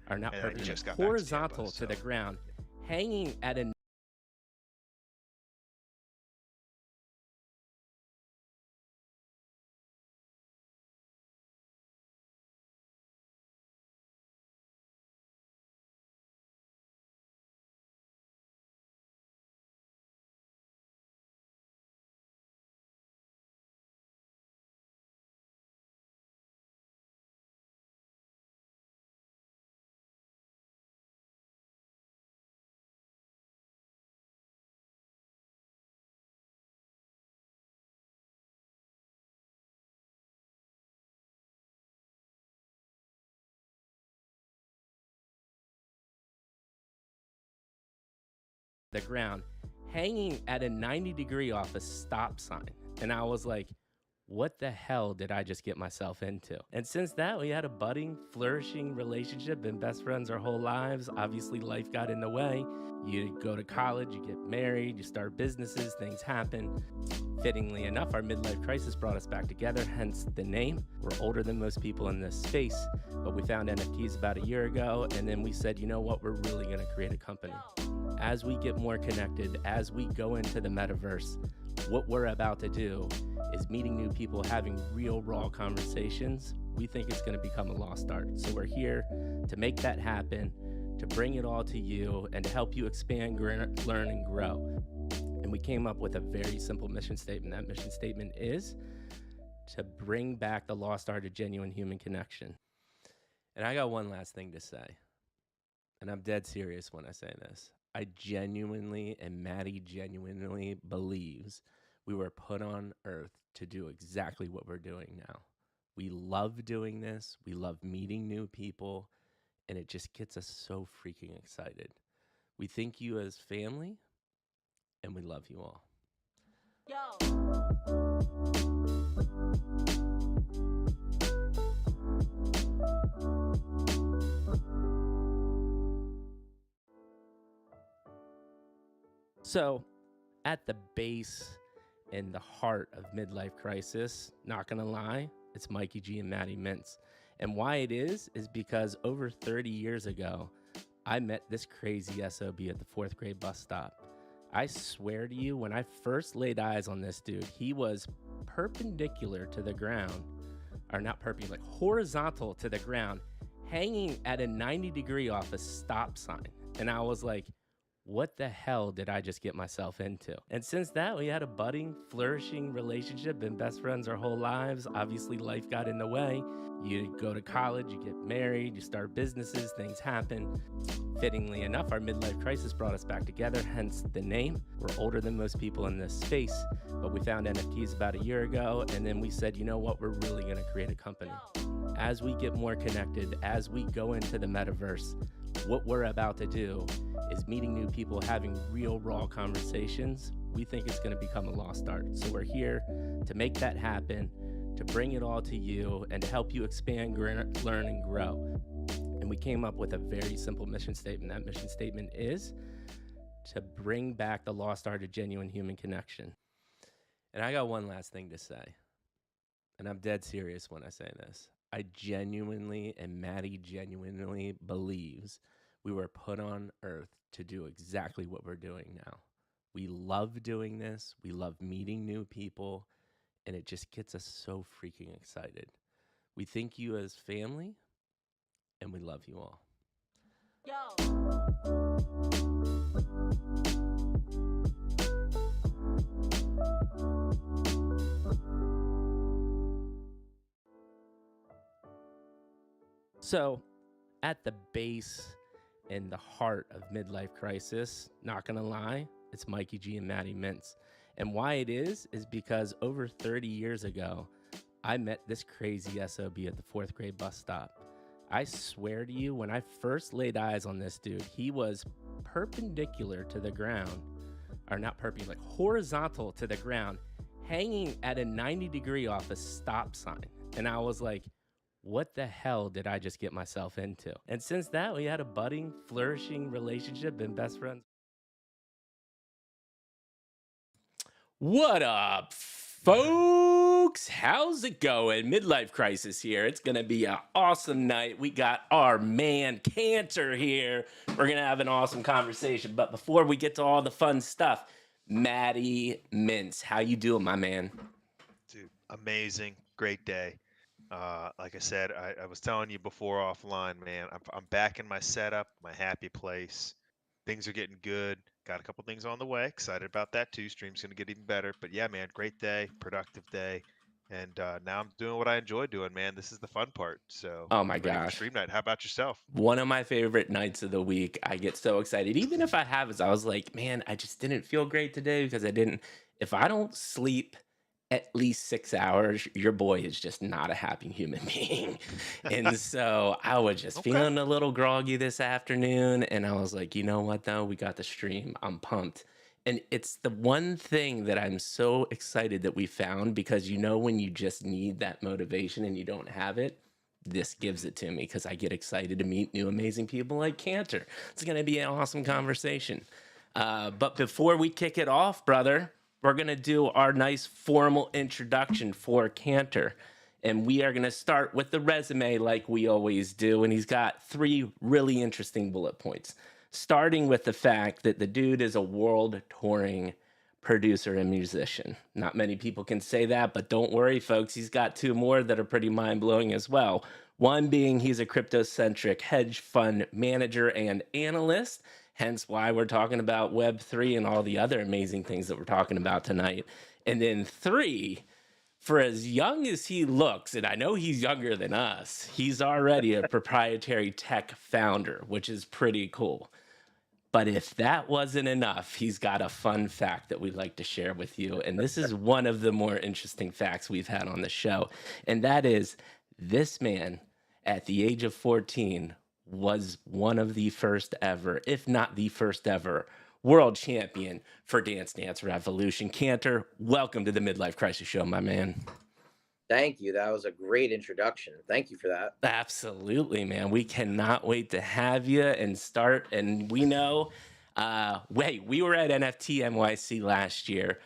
are not And I perfect, just got back to Tampa, horizontal to the so ground, hanging at a the ground, hanging at a 90-degree off a stop sign. And I was like, what the hell did I just get myself into? And since that, we had a budding, flourishing relationship, been best friends our whole lives. Obviously, life got in the way. You go to college, you get married, you start businesses, things happen. Fittingly enough, our midlife crisis brought us back together, hence the name. We're older than most people in this space, but we found NFTs about a year ago, and then we said, you know what, we're really gonna create a company. As we get more connected, as we go into the metaverse, what we're about to do is meeting new people, having real raw conversations. We think it's gonna become a lost art. So we're here to make that happen, to bring it all to you, and to help you expand, learn, and grow. And we came up with a very simple mission statement. That mission statement is to bring back the lost art of genuine human connection. And I got one last thing to say, and I'm dead serious when I say this. I genuinely, and Maddie genuinely believes we were put on earth to do exactly what we're doing now. We love doing this. We love meeting new people, and it just gets us so freaking excited. We think you as family, and we love you all. So, at the base and the heart of midlife crisis, not gonna lie, it's Mikey G and Maddie Mintz. And why it is because over 30 years ago, I met this crazy SOB at the 4th grade bus stop. I swear to you, when I first laid eyes on this dude, he was perpendicular to the ground, or not perpendicular, like horizontal to the ground, hanging at a 90-degree off a stop sign. And I was like, what the hell did I just get myself into? And since that, we had a budding, flourishing relationship, been best friends our whole lives. Obviously, life got in the way. You go to college, you get married, you start businesses, things happen. Fittingly enough, our midlife crisis brought us back together, hence the name. We're older than most people in this space, but we found NFTs about a year ago, and then we said, you know what, we're really gonna create a company. As we get more connected, as we go into the metaverse, what we're about to do is meeting new people, having real raw conversations. We think it's gonna become a lost art. So we're here to make that happen, to bring it all to you, and to help you expand, learn, and grow. And we came up with a very simple mission statement. That mission statement is to bring back the lost art of genuine human connection. And I got one last thing to say, and I'm dead serious when I say this. I genuinely, and Maddie genuinely believes we were put on earth to do exactly what we're doing now. We love doing this. We love meeting new people, and it just gets us so freaking excited. We think you as family, and we love you all. So, at the base and the heart of midlife crisis, not gonna lie, it's Mikey G and Maddie Mintz. And why it is because over 30 years ago, I met this crazy SOB at the 4th grade bus stop. I swear to you, when I first laid eyes on this dude, he was perpendicular to the ground, or not perpendicular, like horizontal to the ground, hanging at a 90-degree off a stop sign. And I was like, what the hell did I just get myself into? And since that, we had a budding, flourishing relationship, been best friends. What up, Folks, how's it going? Midlife crisis here. It's going to be an awesome night. We got our man Kantor here. We're going to have an awesome conversation. But before we get to all the fun stuff, Matty Mintz, how you doing, my man? Dude, amazing. Great day. Like I said, I was telling you before offline, man, I'm back in my setup, my happy place. Things are getting good. Got a couple things on the way. Excited about that too. Stream's going to get even better. But yeah, man, great day, productive day. And now I'm doing what I enjoy doing, man. This is the fun part. So Oh my ready for gosh. stream night. How about yourself? One of my favorite nights of the week. I get so excited. Even if I have, I was like, man, I just didn't feel great today because if I don't sleep at least 6 hours, your boy is just not a happy human being. And so I was just Okay. feeling a little groggy this afternoon. And I was like, you know what, though? We got the stream. I'm pumped. And it's the one thing that I'm so excited that we found because when you just need that motivation and you don't have it, this gives Mhm. it to me because I get excited to meet new amazing people like Kantor. It's going to be an awesome conversation. But before we kick it off, brother, we're going to do our nice formal introduction for Kantor. And we are going to start with the resume like we always do. And he's got 3 really interesting bullet points, starting with the fact that the dude is a world touring producer and musician. Not many people can say that, but don't worry, folks. He's got 2 more that are pretty mind blowing as well. One being he's a crypto-centric hedge fund manager and analyst, hence why we're talking about Web3 and all the other amazing things that we're talking about tonight. And then 3, for as young as he looks, and I know he's younger than us, he's already a proprietary tech founder, which is pretty cool. But if that wasn't enough, he's got a fun fact that we'd like to share with you. And this is one of the more interesting facts we've had on the show. And that is this man, at the age of 14, was one of the first ever, if not the first ever, world champion for Dance Dance Revolution. Kantor, welcome to the Midlife Crisis Show, my man. Thank you. That was a great introduction. Thank you for that. Absolutely, man. We cannot wait to have you and start. And we know, we were at NFT NYC last year.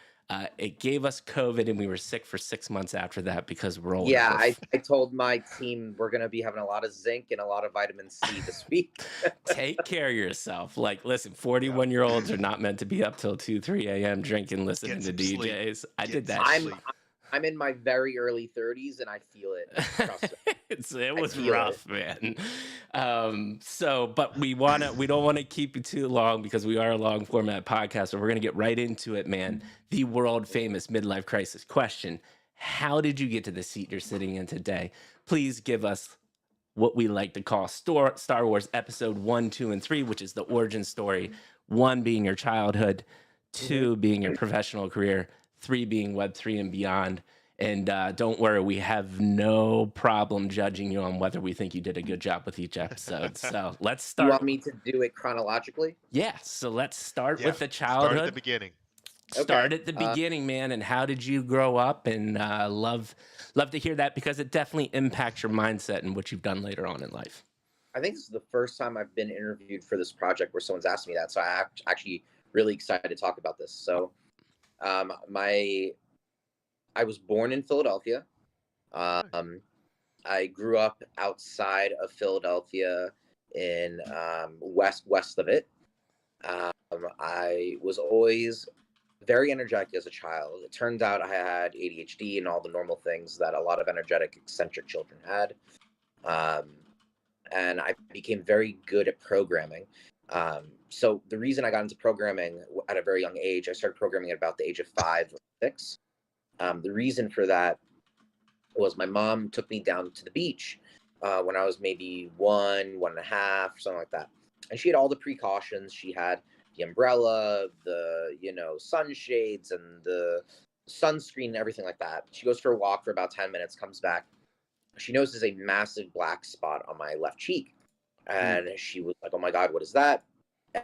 It gave us COVID and we were sick for 6 months after that because we're older. Yeah, I told my team we're going to be having a lot of zinc and a lot of vitamin C this week. Take care of yourself. Like, listen, 41-year-olds are not meant to be up till 2, 3 a.m. drinking, listening to some DJs. sleep. I did that. I'm in my very early 30s and I feel it. Trust me. It was rough, man. But we don't want to keep you too long because we are a long format podcast. So we're gonna get right into it, man. The world famous midlife crisis question: how did you get to the seat you're sitting in today? Please give us what we like to call Star Wars Episode 1, 2, and 3, which is the origin story. 1 being your childhood, 2 being your professional career, 3 being Web3 and beyond. And don't worry, we have no problem judging you on whether we think you did a good job with each episode. So let's start. You want me to do it chronologically? Yeah, so let's start with the childhood. Start at the beginning. Start at the beginning, man. And how did you grow up? And love to hear that because it definitely impacts your mindset and what you've done later on in life. I think this is the first time I've been interviewed for this project where someone's asked me that. So I'm actually really excited to talk about this. So I was born in Philadelphia. I grew up outside of Philadelphia in west of it. I was always very energetic as a child. It turns out I had ADHD and all the normal things that a lot of energetic, eccentric children had. And I became very good at programming. So the reason I got into programming at a very young age, I started programming at about the age of 5 or 6. The reason for that was my mom took me down to the beach when I was maybe 1.5, something like that. And she had all the precautions. She had the umbrella, the, sunshades and the sunscreen and everything like that. She goes for a walk for about 10 minutes, comes back. She notices a massive black spot on my left cheek. And she was like, oh my God, what is that?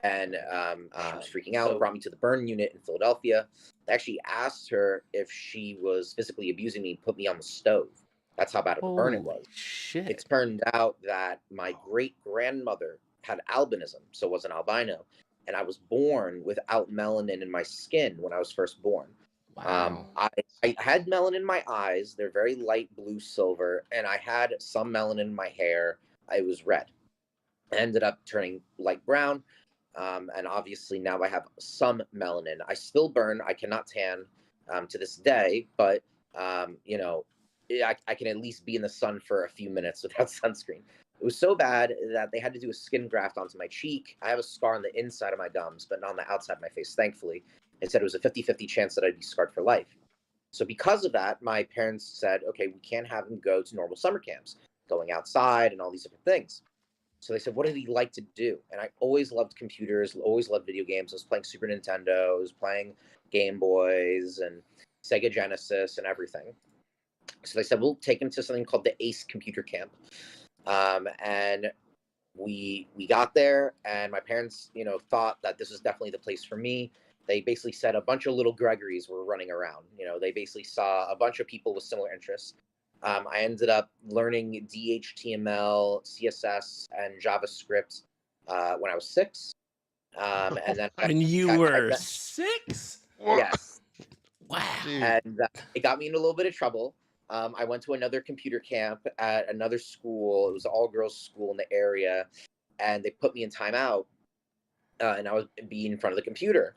And she was freaking out, brought me to the burn unit in Philadelphia. I actually asked her if she was physically abusing me, put me on the stove. That's how bad of a burn it was. Shit. It turned out that my great-grandmother had albinism, so was an albino. And I was born without melanin in my skin when I was first born. Wow. I had melanin in my eyes. They're very light blue silver, and I had some melanin in my hair. I was red. I ended up turning light brown, and obviously now I have some melanin. I still burn. I cannot tan to this day, but you know, I can at least be in the sun for a few minutes without sunscreen. It was so bad that they had to do a skin graft onto my cheek. I have a scar on the inside of my gums, but not on the outside of my face, thankfully. They said it was a 50-50 chance that I'd be scarred for life. So because of that, my parents said, okay, we can't have him go to normal summer camps, going outside and all these different things. So they said, what did he like to do? And I always loved computers, always loved video games. I was playing Super Nintendo, I was playing Game Boys and Sega Genesis and everything. So they said, we'll take him to something called the ACE Computer Camp. And we got there, and my parents, you know, thought that this was definitely the place for me. They basically said a bunch of little Gregorys were running around. You know, they basically saw a bunch of people with similar interests. I ended up learning DHTML, CSS, and JavaScript when I was 6. And then When you were 6? Yes. Wow. And it got me in a little bit of trouble. I went to another computer camp at another school. It was an all-girls school in the area, and they put me in timeout. And I was being in front of the computer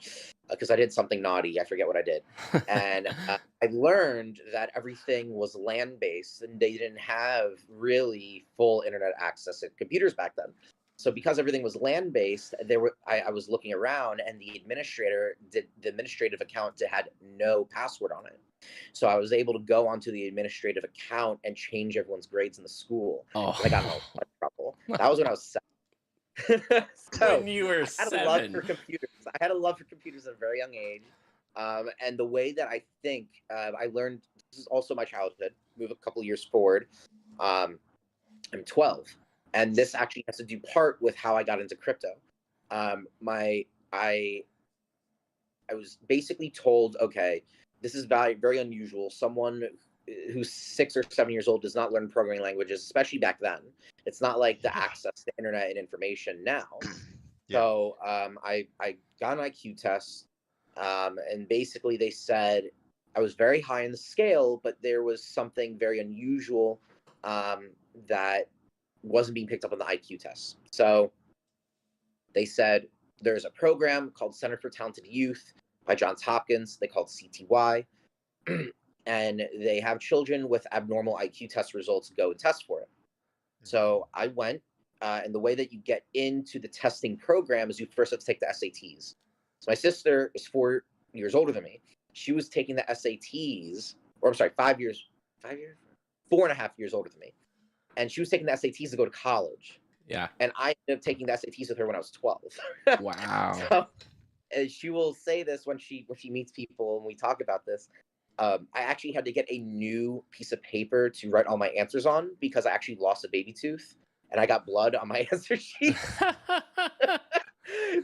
because I did something naughty. I forget what I did. And I learned that everything was LAN-based, and they didn't have really full internet access to computers back then. So because everything was LAN-based, I was looking around, and the administrative account had no password on it. So I was able to go onto the administrative account and change everyone's grades in the school. Oh. And I got in a lot of trouble. That was when I was 7. So when you were I had 7. a love for computers. I had a love for computers at a very young age. And the way that I think, I learned, this is also my childhood, move a couple years forward. I'm 12. And this actually has to do part with how I got into crypto. I was basically told, okay, this is very unusual. Someone who's 6 or 7 years old does not learn programming languages, especially back then. It's not like the access to internet and information now. Yeah. So I got an IQ test, and basically they said I was very high in the scale, but there was something very unusual that wasn't being picked up on the IQ test. So they said there's a program called Center for Talented Youth by Johns Hopkins. They call it CTY. And they have children with abnormal IQ test results go and test for it. So I went, and the way that you get into the testing program is you first have to take the SATs. So my sister is 4 years older than me. She was taking the SATs, or I'm sorry, 4.5 years older than me. And she was taking the SATs to go to college. Yeah. And I ended up taking the SATs with her when I was 12. Wow. So, and she will say this when she meets people and we talk about this. I actually had to get a new piece of paper to write all my answers on because I actually lost a baby tooth and I got blood on my answer sheet.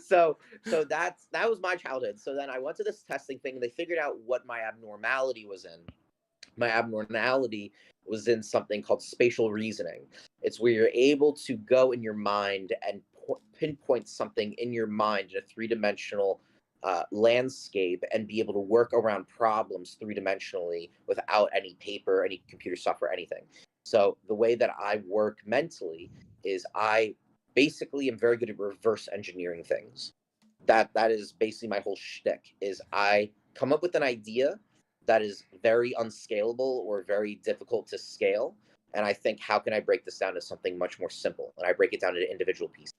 So that was my childhood. So then I went to this testing thing and they figured out what my abnormality was in. My abnormality was in something called spatial reasoning. It's where you're able to go in your mind and pinpoint something in your mind in a 3-dimensional landscape and be able to work around problems 3-dimensionally without any paper, any computer software, anything. So the way that I work mentally is I basically am very good at reverse engineering things. That is basically my whole shtick, is I come up with an idea that is very unscalable or very difficult to scale. And I think, how can I break this down to something much more simple? And I break it down into individual pieces.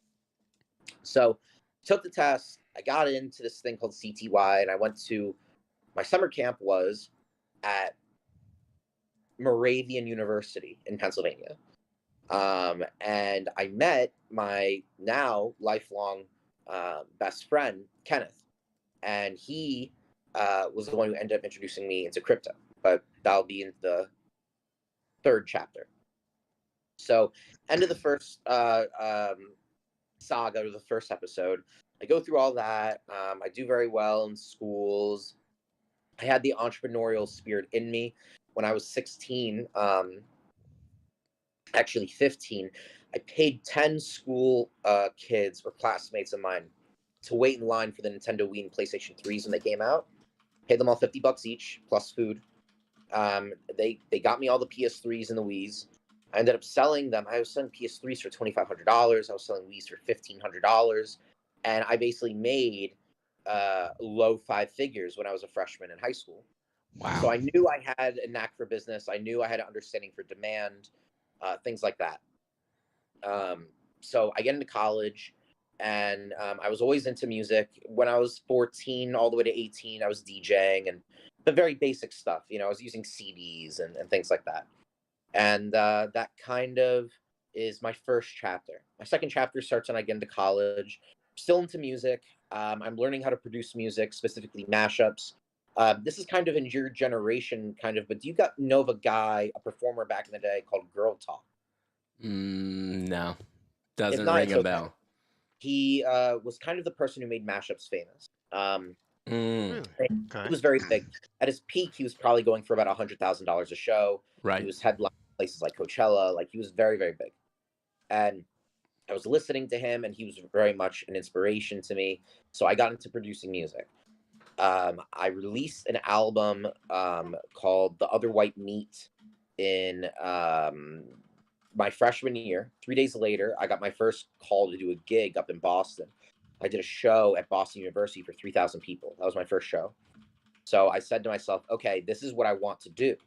So took the test, I got into this thing called CTY, and I went to, my summer camp was at Moravian University in Pennsylvania. And I met my now lifelong best friend, Kenneth. And he was the one who ended up introducing me into crypto, but that'll be in the 3rd chapter. So end of the first saga, or the first episode, I go through all that. I do very well in schools. I had the entrepreneurial spirit in me. When I was 16, actually 15, I paid 10 school kids or classmates of mine to wait in line for the Nintendo Wii and PlayStation 3s when they came out. Paid them all $50 each plus food. They got me all the PS3s and the Wiis. I ended up selling them. I was selling PS3s for $2,500. I was selling Wiis for $1,500, and I basically made low five figures when I was a freshman in high school. Wow. So I knew I had a knack for business. I knew I had an understanding for demand, things like that. So I get into college, and I was always into music. When I was 14 all the way to 18, I was DJing and the very basic stuff. You know, I was using CDs and things like that. And that kind of is my first chapter. My second chapter starts when I get into college. Still into music. I'm learning how to produce music, specifically mashups. This is kind of in your generation, kind of, but do you know of a guy, a performer back in the day called Girl Talk? No, If doesn't not, ring it's a okay. bell. He was kind of the person who made mashups famous. Really? He Okay. was very big. At his peak, he was probably going for about $100,000 a show. Right. He was headlining places like Coachella. Like, he was very, very big. And I was listening to him, and he was very much an inspiration to me. So I got into producing music. I released an album called The Other White Meat in my freshman year. 3 days later, I got my first call to do a gig up in Boston. I did a show at Boston University for 3,000 people. That was my first show. So I said to myself, okay, this is what I want to do.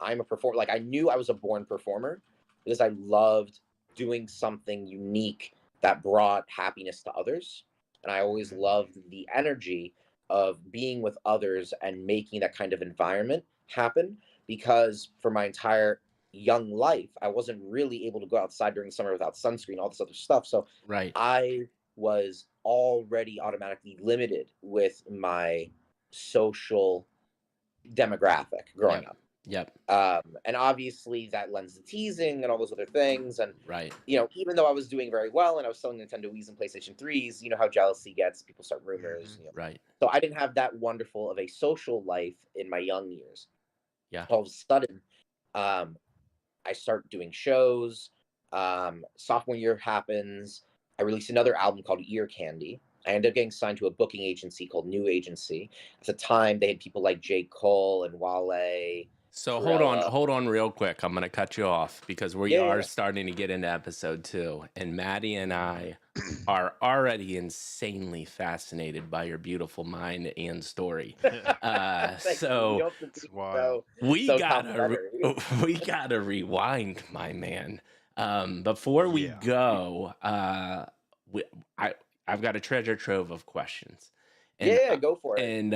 I'm a performer. Like, I knew I was a born performer because I loved doing something unique that brought happiness to others. And I always loved the energy of being with others and making that kind of environment happen, because for my entire young life, I wasn't really able to go outside during summer without sunscreen, all this other stuff. So Right. I was already automatically limited with my social demographic growing up. Yep. And obviously that lends to teasing and all those other things. And, Right. you know, even though I was doing very well and I was selling Nintendo Wii's and PlayStation 3s, you know how jealousy gets, people start rumors. You know. Right. So I didn't have that wonderful of a social life in my young years. Yeah. All of a sudden, I start doing shows. Sophomore year happens. I released another album called Ear Candy. I ended up getting signed to a booking agency called New Agency. At the time, they had people like J. Cole and Wale. So Pharrella. hold on real quick. I'm going to cut you off because we are starting to get into episode 2. And Maddie and I are already insanely fascinated by your beautiful mind and story. So we gotta rewind, my man. Before we go, I've got a treasure trove of questions. And, go for it. And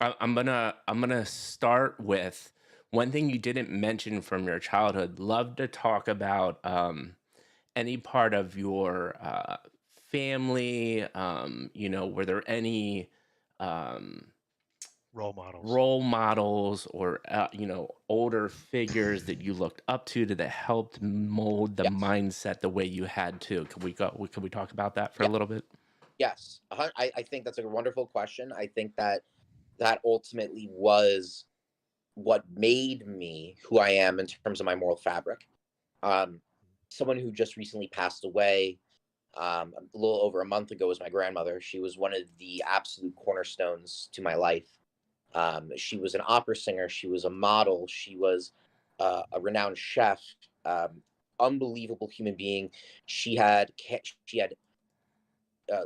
I'm gonna start with one thing you didn't mention from your childhood. Love to talk about any part of your family. You know, were there any role models or you know, older figures that you looked up to that helped mold the mindset the way you had to? Can we talk about that for a little bit? Yes, I think that's a wonderful question. I think that ultimately was what made me who I am in terms of my moral fabric. Someone who just recently passed away a little over a month ago was my grandmother. She was one of the absolute cornerstones to my life. She was an opera singer. She was a model. She was a renowned chef. Unbelievable human being. She had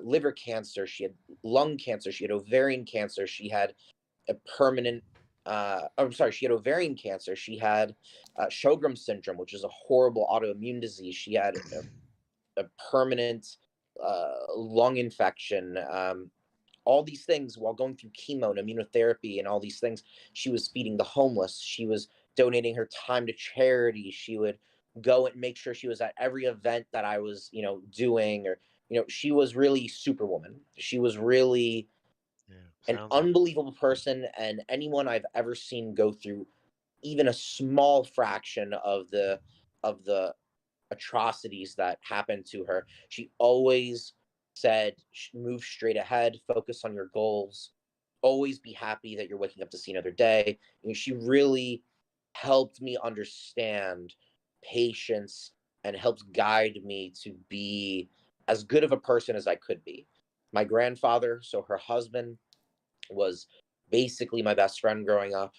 liver cancer. She had lung cancer. She had ovarian cancer. She had a permanent. She had ovarian cancer. She had Sjogren's syndrome, which is a horrible autoimmune disease. She had a permanent lung infection. All these things while going through chemo and immunotherapy and all these things. She was feeding the homeless. She was donating her time to charity. She would go and make sure she was at every event that I was, you know, doing. Or, you know, she was really Superwoman. She was really an unbelievable person. And anyone I've ever seen go through even a small fraction of the atrocities that happened to her, she always said, move straight ahead, focus on your goals, always be happy that you're waking up to see another day. And she really helped me understand patience and helped guide me to be as good of a person as I could be. My grandfather, so her husband, was basically my best friend growing up.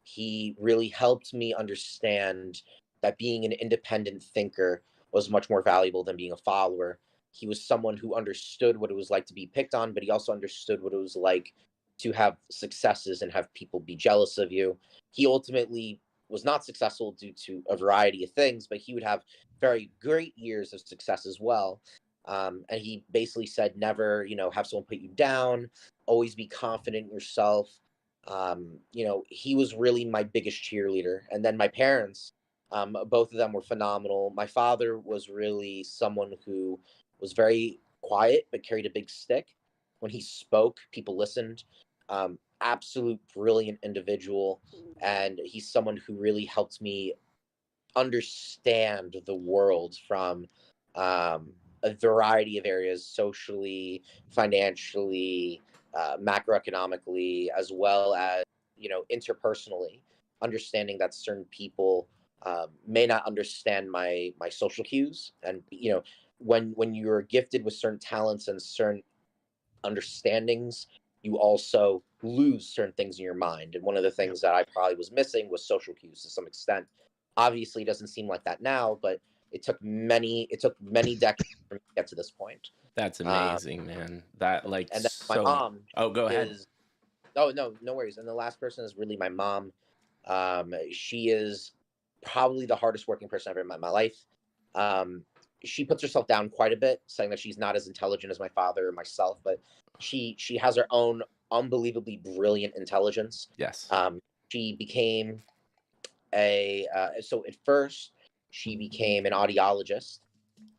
He really helped me understand that being an independent thinker was much more valuable than being a follower. He was someone who understood what it was like to be picked on, but he also understood what it was like to have successes and have people be jealous of you. He ultimately was not successful due to a variety of things, but he would have very great years of success as well. And he basically said, never, have someone put you down, always be confident in yourself. He was really my biggest cheerleader. And then my parents, both of them were phenomenal. My father was really someone who was very quiet but carried a big stick. When he spoke, people listened. Absolute brilliant individual, and he's someone who really helped me understand the world from a variety of areas, socially, financially, macroeconomically, as well as interpersonally. Understanding that certain people may not understand my social cues, and when you're gifted with certain talents and certain understandings, you also lose certain things in your mind. And one of the things that I probably was missing was social cues to some extent. Obviously, it doesn't seem like that now, but it took many decades for me to get to this point. That's amazing, man. That like And then my so. mom Oh, go ahead. is oh no worries. And the last person is really my mom. She is probably the hardest working person I've ever met in my life. She puts herself down quite a bit, saying that she's not as intelligent as my father or myself, but she has her own unbelievably brilliant intelligence. Yes. She became so at first she became an audiologist,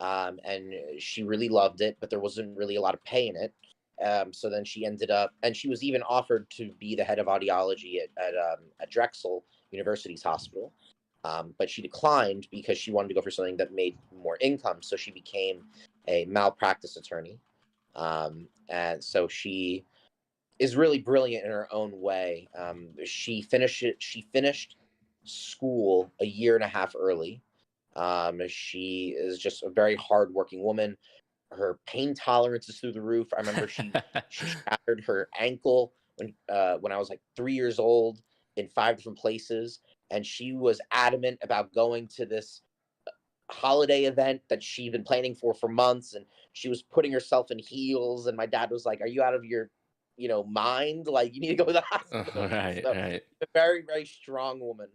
and she really loved it, but there wasn't really a lot of pay in it. So then she ended up, and she was even offered to be the head of audiology at Drexel University's hospital. But she declined because she wanted to go for something that made more income. So she became a malpractice attorney. And so she is really brilliant in her own way. She finished school a year and a half early. She is just a very hardworking woman. Her pain tolerance is through the roof. I remember she shattered her ankle when I was like 3 years old in 5 different places, and she was adamant about going to this holiday event that she'd been planning for months, and she was putting herself in heels. And my dad was like, "Are you out of your mind? Like, you need to go to the hospital." Right, So, right. a very, very strong woman.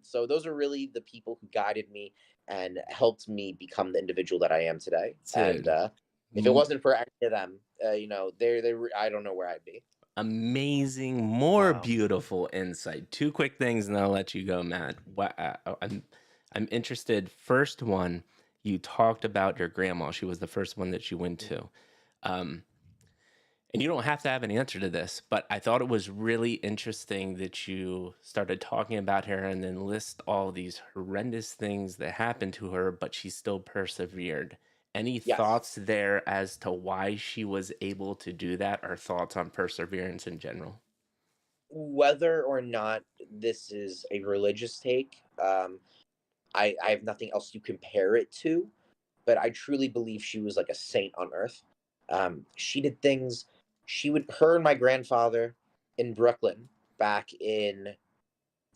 So those are really the people who guided me and helped me become the individual that I am today. Dude. And if it wasn't for any of them, I don't know where I'd be. Amazing, more Wow. beautiful insight. Two quick things, and I'll let you go, Matt. I'm interested. First one, you talked about your grandma. She was the first one that you went to. And you don't have to have an answer to this, but I thought it was really interesting that you started talking about her and then list all these horrendous things that happened to her, but she still persevered. Any Yes. thoughts there as to why she was able to do that, or thoughts on perseverance in general? Whether or not this is a religious take, I have nothing else to compare it to, but I truly believe she was like a saint on earth. She did things. Her and my grandfather in Brooklyn back in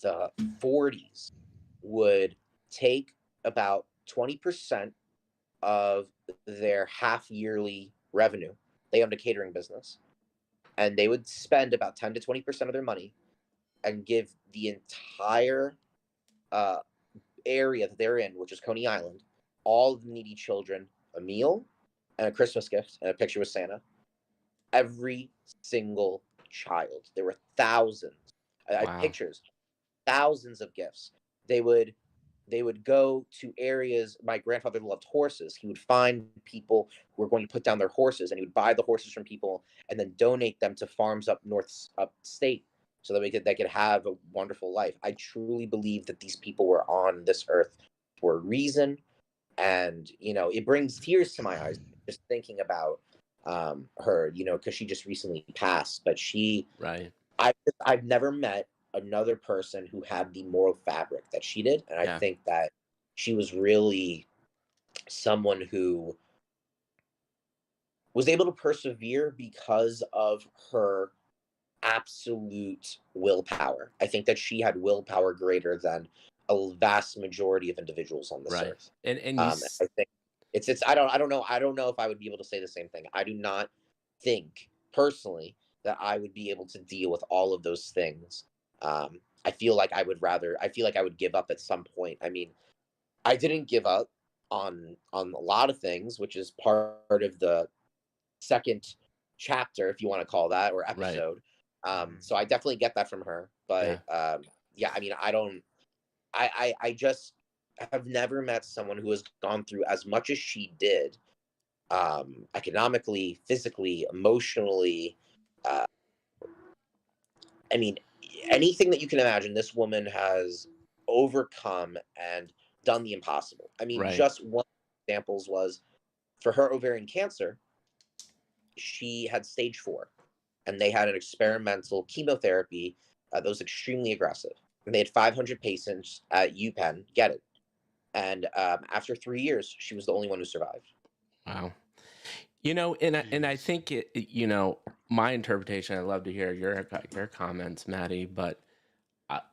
the 40s would take about 20% of their half yearly revenue. They owned a catering business, and they would spend about 10 to 20% of their money and give the entire uh, area that they're in, which is Coney Island, all the needy children a meal and a Christmas gift and a picture with Santa. Every single child. There were thousands. I had Wow. pictures, thousands of gifts. They would go to areas. My grandfather loved horses. He would find people who were going to put down their horses, and he would buy the horses from people and then donate them to farms up upstate, so that they could have a wonderful life. I truly believe that these people were on this earth for a reason, and it brings tears to my eyes just thinking about her. Because she just recently passed, but Right. I've never met another person who had the moral fabric that she did, and I Yeah. think that she was really someone who was able to persevere because of her absolute willpower. I think that she had willpower greater than a vast majority of individuals on this Right. earth. And I think it's I don't know if I would be able to say the same thing. I do not think personally that I would be able to deal with all of those things. I feel like I would give up at some point. I mean, I didn't give up on a lot of things, which is part of the second chapter, if you want to call that, or right. episode. So I definitely get that from her. Yeah. But yeah, I mean, I just have never met someone who has gone through as much as she did, economically, physically, emotionally. Uh, I mean, anything that you can imagine, this woman has overcome and done the impossible. I mean, Right. just one examples was for her ovarian cancer, she had stage 4, and they had an experimental chemotherapy that was extremely aggressive. And they had 500 patients at UPenn get it. And after 3 years, she was the only one who survived. Wow. And I Jeez. think my interpretation. I'd love to hear your comments, Maddie. But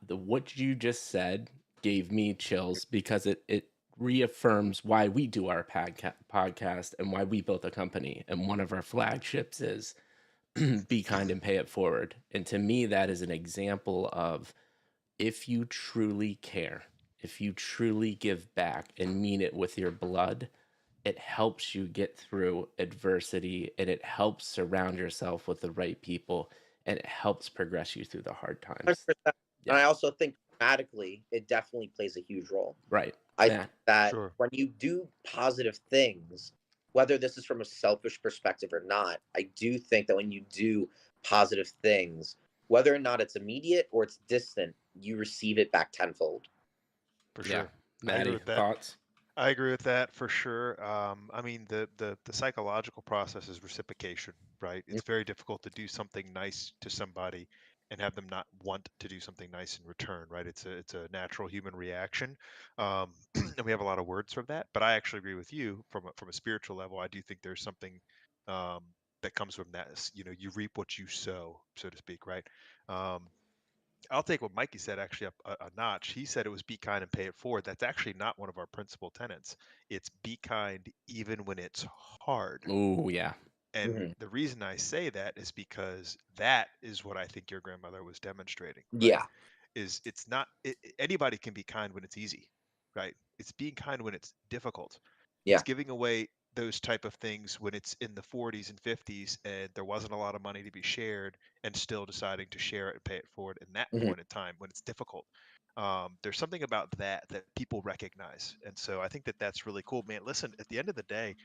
what you just said gave me chills because it reaffirms why we do our podcast and why we built a company. And one of our flagships is be kind and pay it forward. And to me, that is an example of if you truly care, if you truly give back and mean it with your blood, it helps you get through adversity and it helps surround yourself with the right people and it helps progress you through the hard times. 100%. Yeah. And I also think grammatically, it definitely plays a huge role. Right. I Yeah. think that Sure. when you do positive things, whether this is from a selfish perspective or not, I do think that when you do positive things, whether or not it's immediate or it's distant, you receive it back tenfold. For Yeah. sure. I agree Maddie, with that. thoughts? I agree with that for sure. I mean, the psychological process is reciprocation, right? It's very difficult to do something nice to somebody and have them not want to do something nice in return, right? It's a natural human reaction, and we have a lot of words for that. But I actually agree with you from a spiritual level. I do think there's something um, that comes from that. You reap what you sow, so to speak, right? Um, I'll take what Mikey said actually up a notch. He said it was be kind and pay it forward. That's actually not one of our principal tenets. It's be kind even when it's hard. Oh, yeah. And Mhm. the reason I say that is because that is what I think your grandmother was demonstrating, right? Yeah. It's not anybody can be kind when it's easy, right? It's being kind when it's difficult. It's Yeah. giving away those type of things when it's in the 40s and 50s and there wasn't a lot of money to be shared and still deciding to share it and pay it forward in that Mhm. point in time when it's difficult. There's something about that people recognize, and so I think that that's really cool, man. Listen, at the end of the day,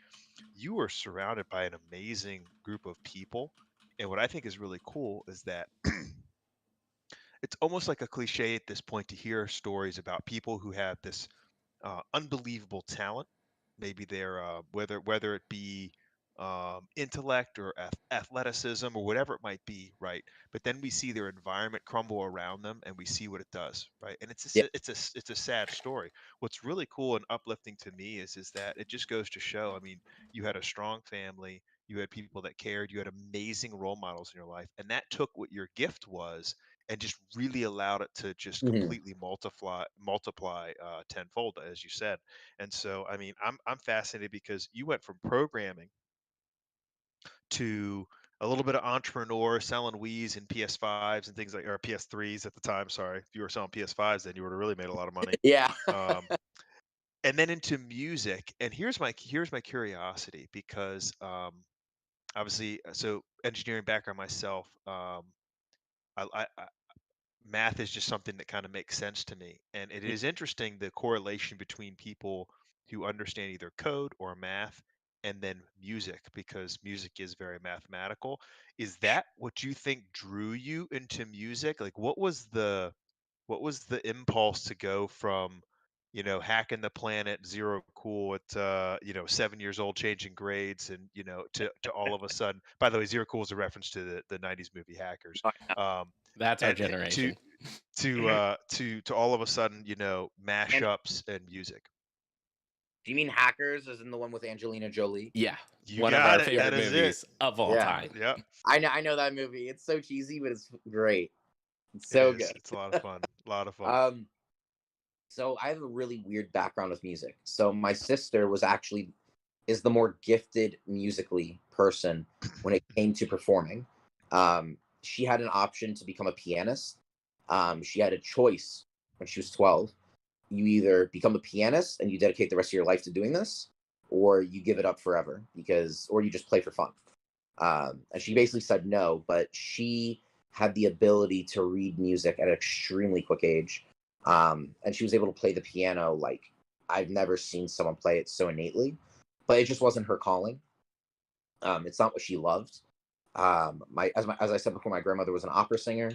you are surrounded by an amazing group of people, and what I think is really cool is that it's almost like a cliche at this point to hear stories about people who have this unbelievable talent. Maybe they're whether it be intellect or athleticism or whatever it might be, right? But then we see their environment crumble around them, and we see what it does, right? And Yeah. it's a sad story. What's really cool and uplifting to me is that it just goes to show. I mean, you had a strong family, you had people that cared, you had amazing role models in your life, and that took what your gift was and just really allowed it to just Mhm. completely multiply tenfold, as you said. And so, I mean, I'm fascinated because you went from programming to a little bit of entrepreneur selling Wii's and PS5s and things like, or PS3s at the time. Sorry, if you were selling PS5s, then you would have really made a lot of money. Yeah. Um, and then into music. And here's my curiosity because obviously, so engineering background myself. I math is just something that kind of makes sense to me. And it is interesting the correlation between people who understand either code or math and then music, because music is very mathematical. Is that what you think drew you into music? Like what was the impulse to go from, hacking the planet, zero cool at 7 years old, changing grades, and to all of a sudden, by the way, zero cool is a reference to the 90s movie Hackers. Um, That's our and to generation. to all of a sudden, mashups and music. Do you mean Hackers, as in the one with Angelina Jolie? Yeah, You one of got our it. favorite That is movies of all Yeah. time. Yep. I know that movie. It's so cheesy, but it's great. It's It so is. good. It's a lot of fun. A lot of fun. So I have a really weird background with music. So my sister is the more gifted musically person when it came to performing. She had an option to become a pianist. She had a choice when she was 12. You either become a pianist and you dedicate the rest of your life to doing this, or you give it up forever or you just play for fun. And she basically said no, but she had the ability to read music at an extremely quick age. And she was able to play the piano like I've never seen someone play it so innately, but it just wasn't her calling. It's not what she loved. As I said before, my grandmother was an opera singer.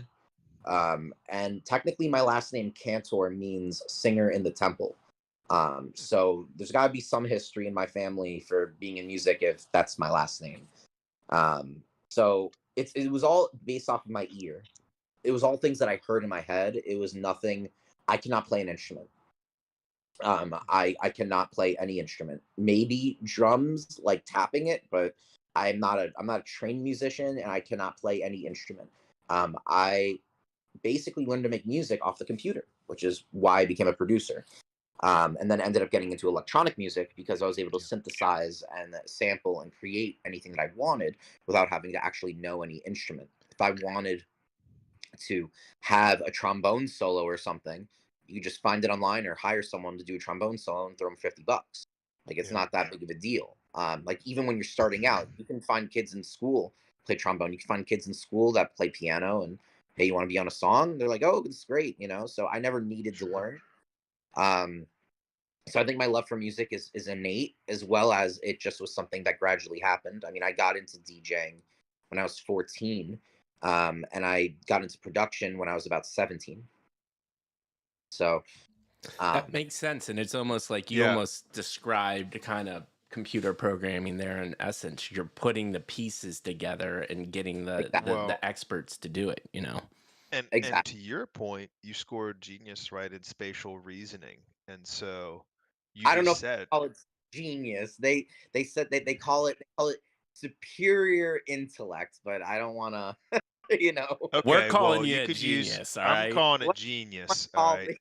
And technically my last name Kantor means singer in the temple. So there's got to be some history in my family for being in music if that's my last name. So it was all based off of my ear. It was all things that I heard in my head. It was nothing. I cannot play an instrument. I cannot play any instrument. Maybe drums, like tapping it, but I'm not a trained musician, and I cannot play any instrument. I basically learned to make music off the computer, which is why I became a producer. And then ended up getting into electronic music because I was able to synthesize and sample and create anything that I wanted without having to actually know any instrument. If I wanted to have a trombone solo or something, you just find it online or hire someone to do a trombone solo and throw them $50. Like, it's not that big of a deal. Like, even when you're starting out, you can find kids in school play trombone. You can find kids in school that play piano, and hey, you want to be on a song? They're like, oh, it's great, So I never needed to learn. So I think my love for music is innate, as well as it just was something that gradually happened. I mean, I got into DJing when I was 14, and I got into production when I was about 17. So That makes sense, and it's almost like you Yeah. almost described kind of computer programming there. In essence, you're putting the pieces together and getting Exactly. the experts to do it. And Exactly. to your point, you scored genius right in spatial reasoning. And so you I don't know just if they said, call it genius. They said they call it superior intellect, but I don't want to, We're okay, calling well, you you a could use, genius, all I'm right? calling it what genius. All call right. me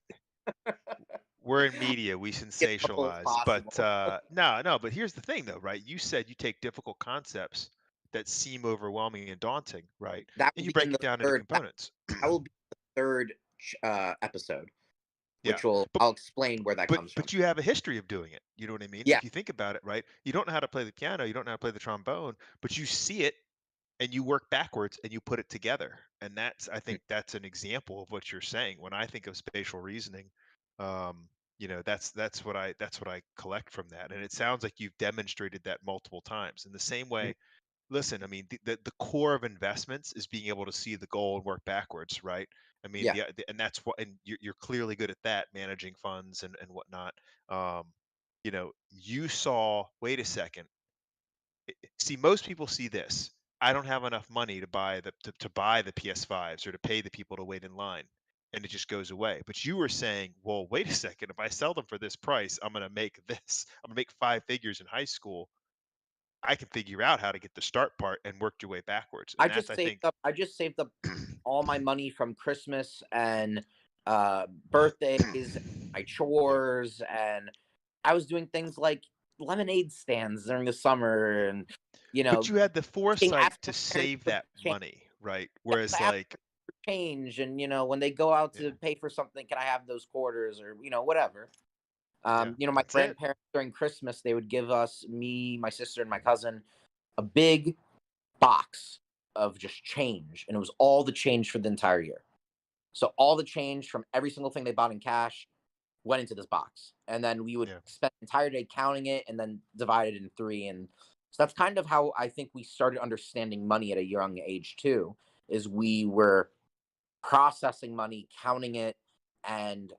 We're in media, we as humble as sensationalize. But possible. no, but here's the thing though, right? You said you take difficult concepts that seem overwhelming and daunting, right? That And will you be break in it the down into third. components. That will be the third episode, Yeah. which But I'll explain where that comes from. but you have a history of doing it. You know what I mean? Yeah, If you think about it, right? You don't know how to play the piano, you don't know how to play the trombone, but you see it and you work backwards and you put it together. And I think that's an example of what you're saying. When I think of spatial reasoning, that's what I collect from that. And it sounds like you've demonstrated that multiple times. In the same way, listen, I mean, the core of investments is being able to see the goal and work backwards, right? I mean, yeah. and that's what, and you're clearly good at that, managing funds and whatnot. You saw, wait a second. See, most people see this. I don't have enough money to buy to buy the PS5s or to pay the people to wait in line, and it just goes away. But you were saying, well, wait a second. If I sell them for this price, I'm going to make this. I'm going to make 5 figures in high school. I can figure out how to get the start part and work your way backwards. And that's, I think, I just saved up all my money from Christmas and birthdays, my chores, and I was doing things like lemonade stands during the summer, and but you had the asking foresight to my parents save for that change, money, right? Whereas, ask like, for change, and when they go out yeah, to pay for something, can I have those quarters, or whatever. yeah, My that's it. grandparents during Christmas, they would give us, me, my sister, and my cousin, a big box of just change, and it was all the change for the entire year. So all the change from every single thing they bought in cash went into this box, and then we would Yeah, spend the entire day counting it and then divide it in three. And so that's kind of how I think we started understanding money at a young age too. Is we were processing money, counting it, and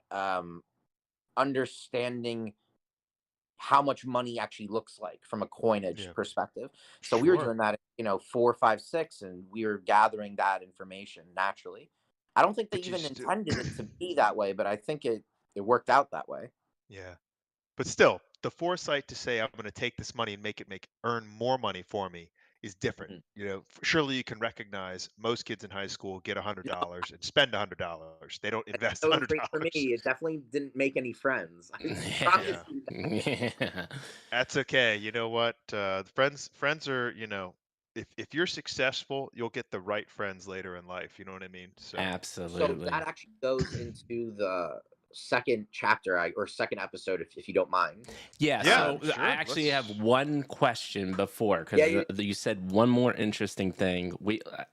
understanding how much money actually looks like from a coinage yeah, perspective. So we were sure. doing that, 4, 5, 6, and we were gathering that information naturally. I don't think they But you even still, intended it to be that way, but I think it worked out that way. yeah. But still, the foresight to say I'm going to take this money and make it earn more money for me is different. Mhm. You know, surely you can recognize most kids in high school get No, $100 and spend $100. They don't invest that was great for me. $100. It definitely didn't make any friends. I promise Yeah, you that. Yeah, that's okay. You know what? Friends are, you know, if you're successful, you'll get the right friends later in life. You know what I mean? So So that absolutely. actually goes into the second chapter, or second episode, if you don't mind. Yeah, yeah, so I sure. actually have Let's. one question before Yeah, because you said one more interesting thing.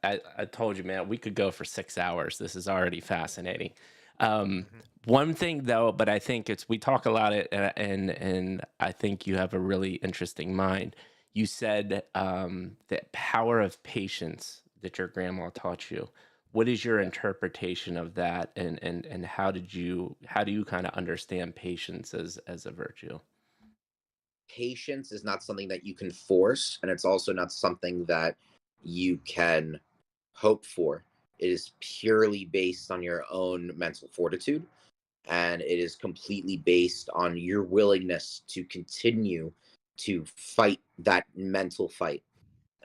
I told you, man, we could go for 6 hours. This is already fascinating. Mhm. One thing though, but I think we talk a lot, and I think you have a really interesting mind. You said the power of patience that your grandma taught you. What is your yeah. interpretation of that, and how do you kind of understand patience as a virtue? Patience is not something that you can force, and it's also not something that you can hope for. It is purely based on your own mental fortitude, and it is completely based on your willingness to continue to fight that mental fight.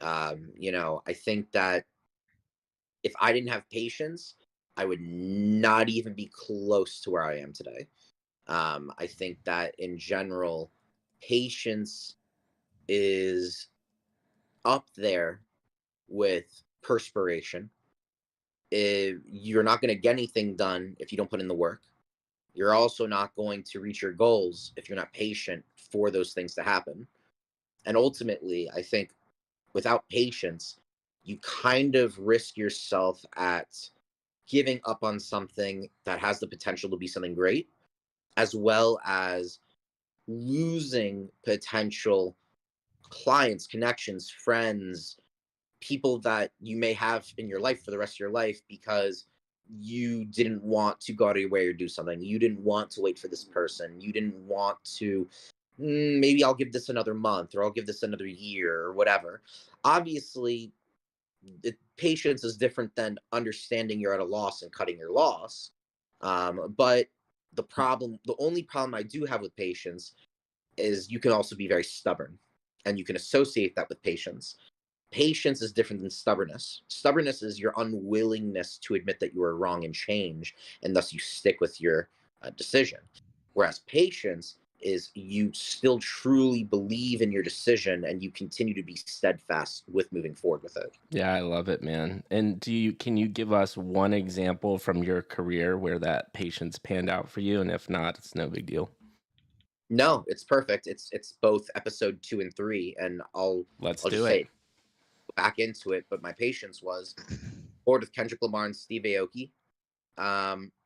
I think that if I didn't have patience, I would not even be close to where I am today. I think that in general, patience is up there with perspiration. If you're not going to get anything done if you don't put in the work. You're also not going to reach your goals if you're not patient for those things to happen. And ultimately, I think without patience, you kind of risk yourself at giving up on something that has the potential to be something great, as well as losing potential clients, connections, friends, people that you may have in your life for the rest of your life because you didn't want to go out of your way or do something. You didn't want to wait for this person. You didn't want to, maybe I'll give this another month, or I'll give this another year, or whatever. Obviously, patience is different than understanding you're at a loss and cutting your loss. But the only problem I do have with patience is you can also be very stubborn, and you can associate that with patience. Patience is different than stubbornness. Stubbornness is your unwillingness to admit that you are wrong and change, and thus you stick with your decision. Whereas patience is you still truly believe in your decision and you continue to be steadfast with moving forward with it. Yeah, I love it, man. And can you give us one example from your career where that patience panned out for you? And if not, it's no big deal. No, it's perfect. It's both episode 2 and 3, and Let's I'll do just it. say back into it. But my patience was board with Kendrick Lamar and Steve Aoki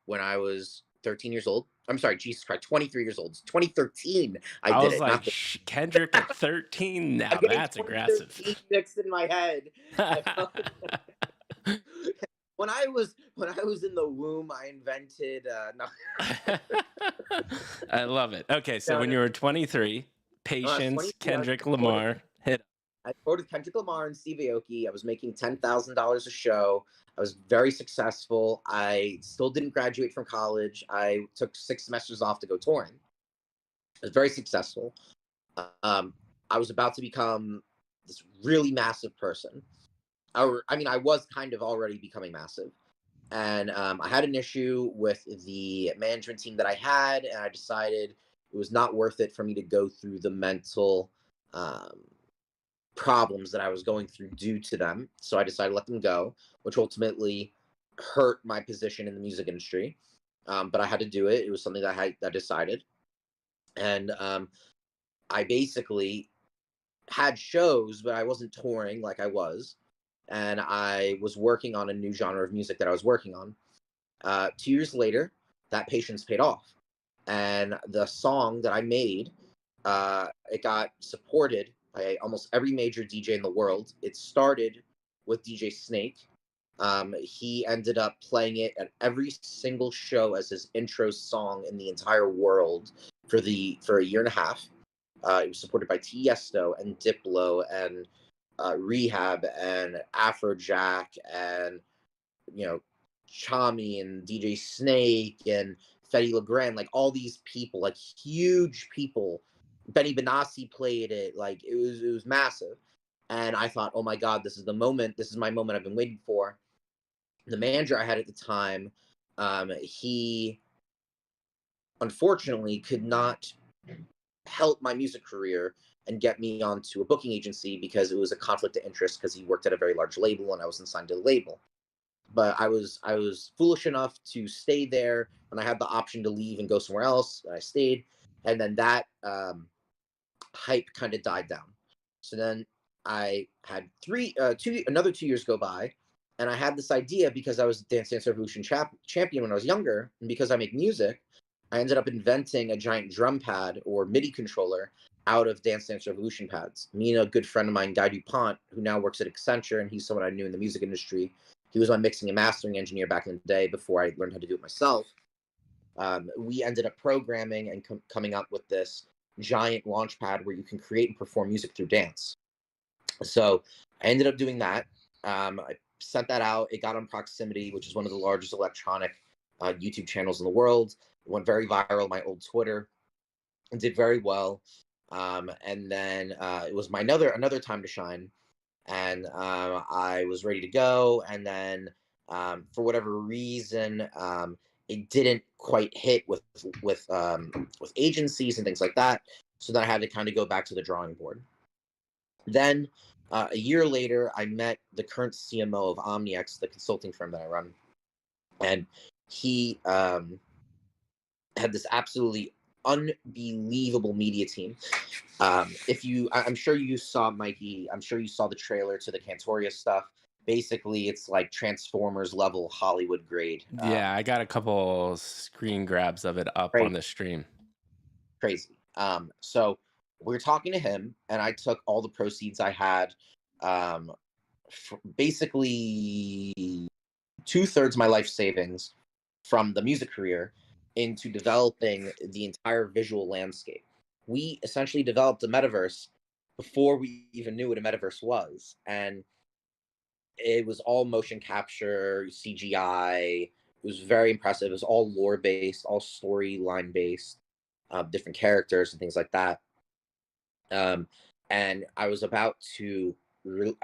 when I was 13 years old. I'm sorry, Jesus Christ, 23 years old. It's 2013 I I did was it, like, not the. Kendrick at 13? I'm Now getting that's aggressive. 2013 mixed in my head. When I was in the womb, I invented no, I love it. Okay, so no, when no. you were 23, When I was Patience, 23, Kendrick Lamar hit. I toured with Kendrick Lamar and Steve Aoki. I was making $10,000 a show. I was very successful. I still didn't graduate from college. I took 6 semesters off to go touring. I was very successful. Um, I was about to become this really massive person. I mean, I was kind of already becoming massive. And I had an issue with the management team that I had, and I decided it was not worth it for me to go through the mental um, problems that I was going through due to them. So I decided to let them go, which ultimately hurt my position in the music industry. But I had to do it. It was something that I decided. And I basically had shows, but I wasn't touring like I was. And I was working on a new genre of music that I was working on. 2 years later, that patience paid off. And the song that I made, it got supported by almost every major DJ in the world. It started with DJ Snake. He ended up playing it at every single show as his intro song in the entire world for a year and a half. It was supported by Tiesto and Diplo and Rehab and Afrojack and you know Chami and DJ Snake and Fetty Legrand, like all these people, like huge people Benny Benassi played it. Like it was massive. And I thought, oh my God, this is the moment. This is my moment I've been waiting for. The manager I had at the time, he unfortunately could not help my music career and get me onto a booking agency because it was a conflict of interest because he worked at a very large label and I wasn't signed to the label. But I was foolish enough to stay there when I had the option to leave and go somewhere else. And I stayed, and then that hype kind of died down. So then I had another 2 years go by, and I had this idea because I was Dance Dance Revolution champion when I was younger, and because I make music, I ended up inventing a giant drum pad or MIDI controller out of Dance Dance Revolution pads. Me and a good friend of mine, Guy DuPont, who now works at Accenture, and he's someone I knew in the music industry. He was my mixing and mastering engineer back in the day before I learned how to do it myself. We ended up programming and coming up with this giant launch pad where you can create and perform music through dance. So I ended up doing that. I sent that out. It got on Proximity, which is one of the largest electronic YouTube channels in the world. It went very viral on my old Twitter and did very well. And then it was my another time to shine. And I was ready to go. And then for whatever reason, it didn't quite hit with agencies and things like that. So then I had to kind of go back to the drawing board. Then a year later, I met the current CMO of OmniX, the consulting firm that I run, and he had this absolutely unbelievable media team. I'm sure you saw, Mikey, I'm sure you saw the trailer to the Kantoria stuff. Basically, it's like Transformers level Hollywood grade. Yeah, I got a couple screen grabs of it up on the stream. Crazy. So we were talking to him, and I took all the proceeds I had, basically 2/3 of my life savings from the music career into developing the entire visual landscape. We essentially developed a metaverse before we even knew what a metaverse was. And it was all motion capture, CGI. It was very impressive. It was all lore based, all storyline based, different characters and things like that. And I was I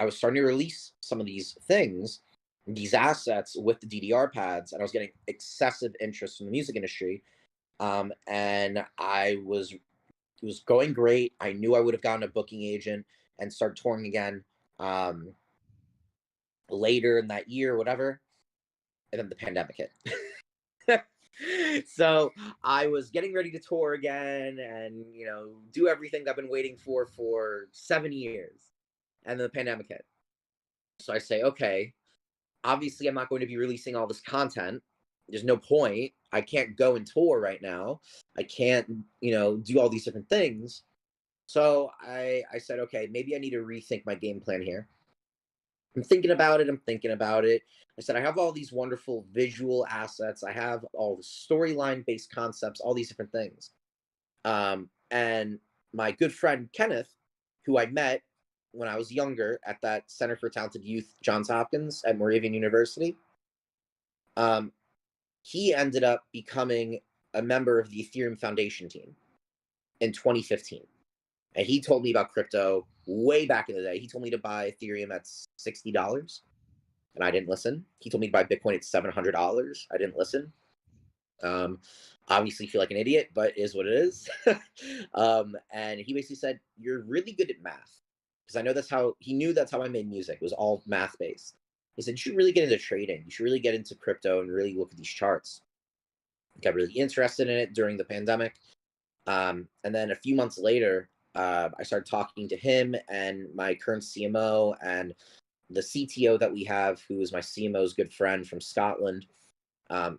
was starting to release some of these things, these assets with the DDR pads, and I was getting excessive interest from the music industry. And it was going great. I knew I would have gotten a booking agent and start touring again later in that year, whatever. And then the pandemic hit. So I was getting ready to tour again and, do everything that I've been waiting for 7 years. And then the pandemic hit. So I say, okay, obviously I'm not going to be releasing all this content. There's no point. I can't go and tour right now. I can't, do all these different things. So I said, okay, maybe I need to rethink my game plan here. I'm thinking about it. I said, I have all these wonderful visual assets. I have all the storyline based concepts, all these different things. And my good friend, Kenneth, who I met when I was younger at that Center for Talented Youth, Johns Hopkins at Moravian University, he ended up becoming a member of the Ethereum Foundation team in 2015. And he told me about crypto way back in the day. He told me to buy Ethereum at $60, and I didn't listen. He told me to buy Bitcoin at $700. I didn't listen. Obviously feel like an idiot, but is what it is. And he basically said, you're really good at math. Because I know he knew that's how I made music. It was all math based. He said, you should really get into trading. You should really get into crypto and really look at these charts. I got really interested in it during the pandemic. And then a few months later, I started talking to him and my current CMO and the CTO that we have, who is my CMO's good friend from Scotland.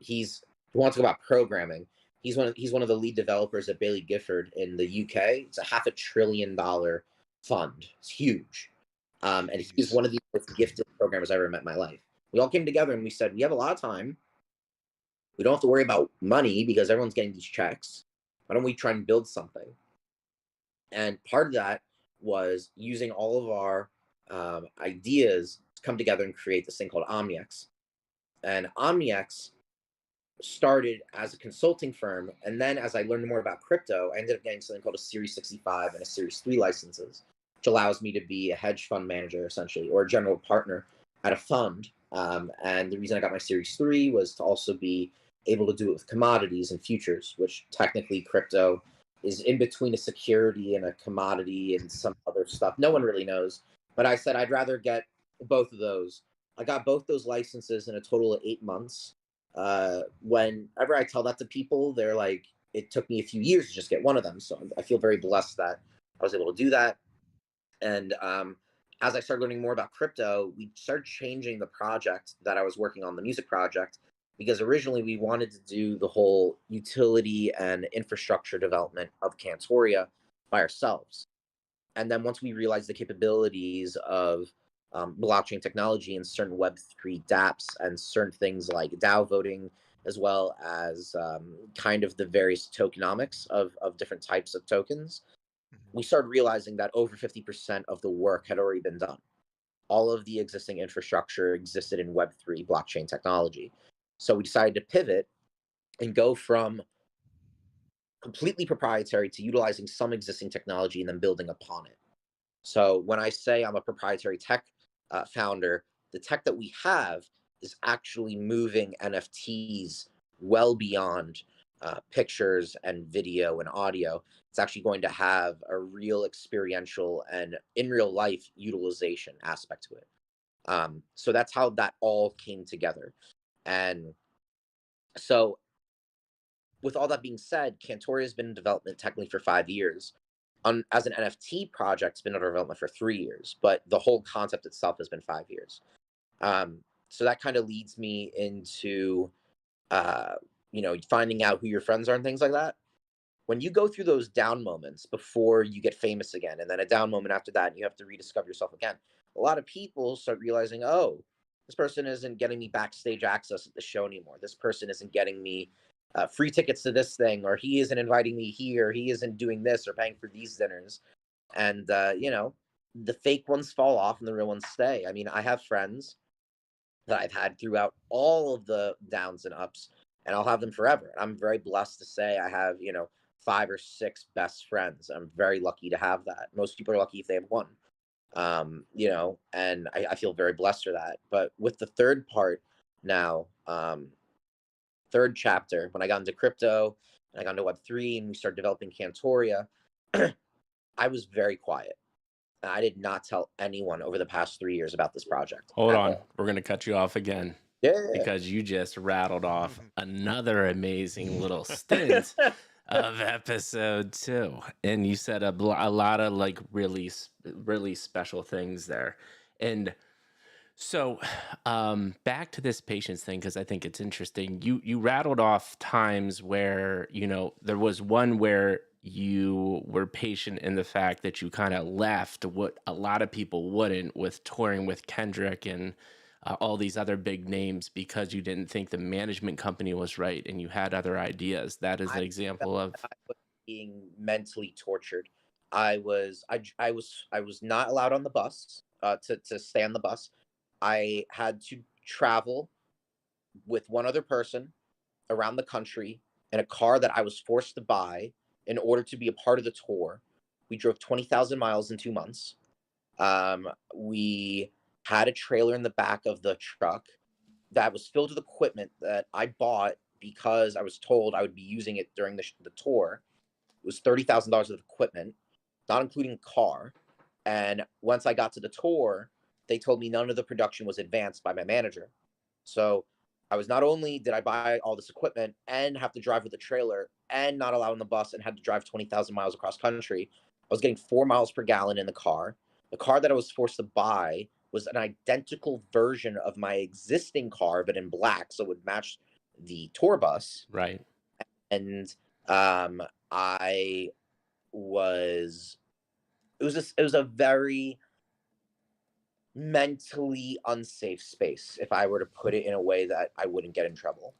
He wants to go about programming. He's one of the lead developers at Baillie Gifford in the UK. It's a $500 billion fund. It's huge. And he's one of the most gifted programmers I ever met in my life. We all came together and we said, we have a lot of time. We don't have to worry about money because everyone's getting these checks. Why don't we try and build something? And part of that was using all of our ideas to come together and create this thing called OmniX. And OmniX started as a consulting firm. And then as I learned more about crypto, I ended up getting something called a Series 65 and a Series 3 licenses, which allows me to be a hedge fund manager, essentially, or a general partner at a fund. And the reason I got my Series 3 was to also be able to do it with commodities and futures, which technically crypto is in between a security and a commodity and some other stuff. No one really knows. But I said I'd rather get both of those. I got both those licenses in a total of 8 months. Whenever I tell that to people, they're like, it took me a few years to just get one of them. So I feel very blessed that I was able to do that. And as I started learning more about crypto, we started changing the project that I was working on, the music project, because originally we wanted to do the whole utility and infrastructure development of Kantoria by ourselves. And then once we realized the capabilities of blockchain technology and certain Web3 dApps and certain things like DAO voting, as well as kind of the various tokenomics of different types of tokens, we started realizing that over 50% of the work had already been done. All of the existing infrastructure existed in Web3 blockchain technology. So we decided to pivot and go from completely proprietary to utilizing some existing technology and then building upon it. So when I say I'm a proprietary tech founder, the tech that we have is actually moving NFTs well beyond pictures and video and audio. It's actually going to have a real experiential and in real life utilization aspect to it. So that's how that all came together. And so with all that being said, Kantoria has been in development technically for 5 years. As an NFT project, it's been under development for 3 years, but the whole concept itself has been 5 years. So that kind of leads me into, finding out who your friends are and things like that. When you go through those down moments before you get famous again, and then a down moment after that, and you have to rediscover yourself again, a lot of people start realizing, oh, this person isn't getting me backstage access at the show anymore. This person isn't getting me free tickets to this thing, or he isn't inviting me here. He isn't doing this or paying for these dinners. And, the fake ones fall off and the real ones stay. I mean, I have friends that I've had throughout all of the downs and ups, and I'll have them forever. And I'm very blessed to say I have, 5 or 6 best friends. I'm very lucky to have that. Most people are lucky if they have one. And I feel very blessed for that. But with the third part now, third chapter, when I got into crypto and I got into Web3 and we started developing Kantoria, I was very quiet. I did not tell anyone over the past 3 years about this project. Hold on. all. We're going to cut you off again. Yeah. Because you just rattled off another amazing little stint of episode 2. And you said a lot of like really, really special things there. And so back to this patience thing, because I think it's interesting. You rattled off times where, there was one where you were patient in the fact that you kind of left what a lot of people wouldn't, with touring with Kendrick and all these other big names, because you didn't think the management company was right and you had other ideas. That is an example of being mentally tortured. I was not allowed on the bus to stay on the bus. I had to travel with one other person around the country in a car that I was forced to buy in order to be a part of the tour. We drove 20,000 miles in 2 months. We had a trailer in the back of the truck that was filled with equipment that I bought because I was told I would be using it during the tour. It was $30,000 of equipment, not including car. And once I got to the tour, they told me none of the production was advanced by my manager. So I was, not only did I buy all this equipment and have to drive with a trailer and not allowed on the bus and had to drive 20,000 miles across country, I was getting 4 miles per gallon in the car. The car that I was forced to buy was an identical version of my existing car, but in black, so it would match the tour bus. right. And it was a very mentally unsafe space, if I were to put it in a way that I wouldn't get in trouble.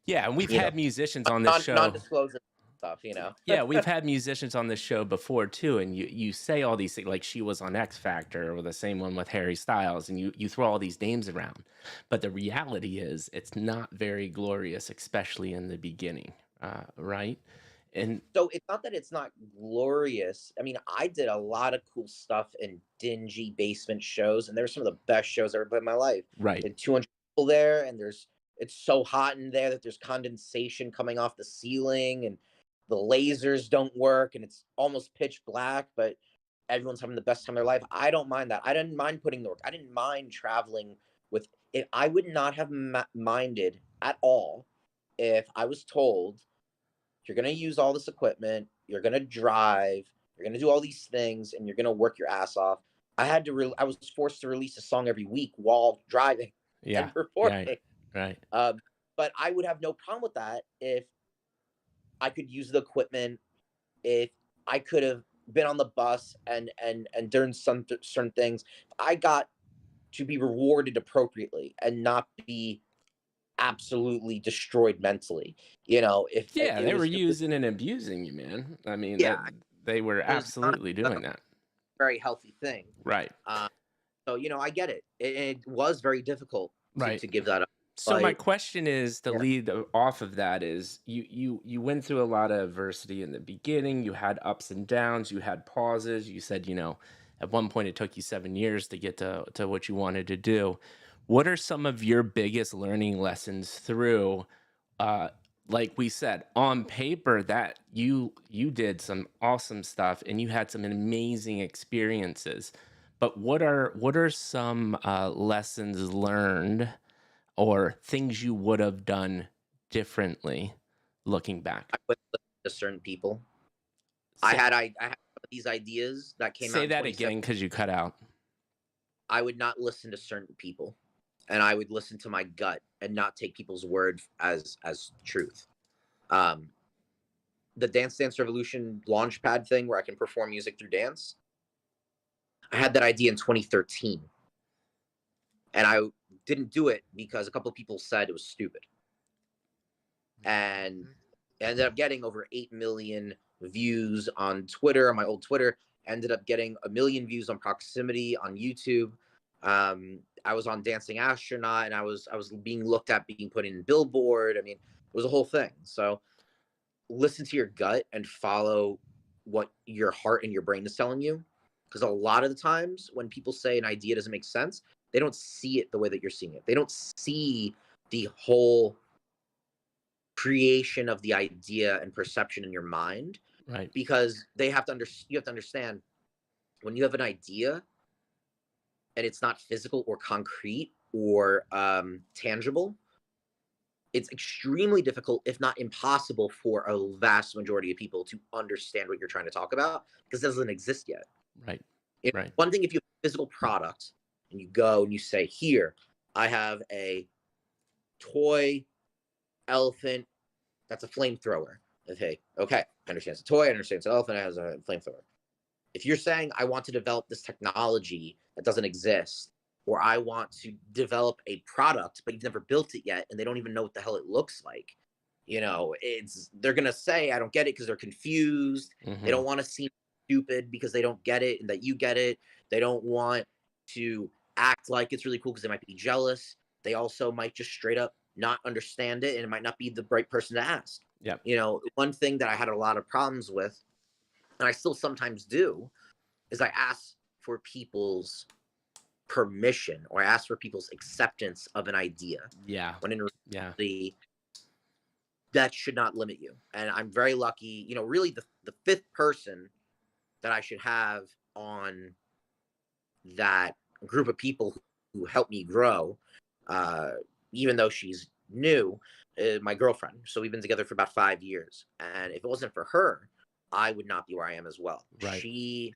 Yeah, and we've had musicians on this show. Non-disclosure. stuff, you know. Yeah, we've had musicians on this show before too, and you say all these things like she was on X Factor or the same one with Harry Styles, and you throw all these names around, but the reality is it's not very glorious, especially in the beginning, right? And So it's not that it's not glorious. I mean, I did a lot of cool stuff in dingy basement shows, and they're some of the best shows I've ever played in my life. right, And 200 people there, and it's so hot in there that there's condensation coming off the ceiling, and the lasers don't work, and it's almost pitch black, but everyone's having the best time of their life. I don't mind that. I didn't mind putting the work. I didn't mind traveling with it. I would not have minded at all if I was told you're going to use all this equipment, you're going to drive, you're going to do all these things, and you're going to work your ass off. I was forced to release a song every week while driving yeah, and performing. right, But I would have no problem with that if I could use the equipment, if I could have been on the bus and done some certain things. I got to be rewarded appropriately and not be absolutely destroyed mentally. You know, if yeah, they were it was using and abusing you, man. I mean, yeah, they were it was not absolutely a doing that, very healthy thing. right, So you know, I get it. It was very difficult right. to give that up. So my But question is to yeah, lead off of that is you went through a lot of adversity in the beginning. You had ups and downs. You had pauses. You said, at one point it took you 7 years to get to what you wanted to do. What are some of your biggest learning lessons through, uh, like we said, on paper that you did some awesome stuff and you had some amazing experiences, but what are some lessons learned or things you would have done differently looking back? I went to certain people. Say, I had some of these ideas that came out say in that 27. again because you cut out. I would not listen to certain people, and I would listen to my gut and not take people's word as truth. The Dance Dance Revolution launchpad thing where I can perform music through dance. I had that idea in 2013, and I didn't do it because a couple of people said it was stupid. And I ended up getting over 8 million views on Twitter, on my old Twitter. Ended up getting 1 million views on Proximity on YouTube. I was on Dancing Astronaut, and I was being looked at, being put in Billboard. I mean, it was a whole thing. So listen to your gut and follow what your heart and your brain is telling you. Because a lot of the times when people say an idea doesn't make sense, they don't see it the way that you're seeing it. They don't see the whole creation of the idea and perception in your mind, Right. because you have to understand, when you have an idea and it's not physical or concrete or tangible, it's extremely difficult, if not impossible, for a vast majority of people to understand what you're trying to talk about, because it doesn't exist yet. Right. It's Right. one thing if you have a physical product and you go and you say, here, I have a toy elephant that's a flamethrower. Okay, I understand it's a toy, I understand it's an elephant, it has a flamethrower. If you're saying, I want to develop this technology that doesn't exist, or I want to develop a product, but you've never built it yet, and they don't even know what the hell it looks like, they're going to say, I don't get it, because they're confused. They don't want to seem stupid because they don't get it and that you get it. They don't want to act like it's really cool because they might be jealous. They also might just straight up not understand it, and it might not be the right person to ask. Yeah. One thing that I had a lot of problems with, and I still sometimes do, is I ask for people's permission, or I ask for people's acceptance of an idea. Yeah. When in Yeah. reality, that should not limit you. And I'm very lucky, really the fifth person that I should have on that group of people who helped me grow, even though she's new, my girlfriend. So we've been together for about 5 years. And if it wasn't for her, I would not be where I am as well. Right. She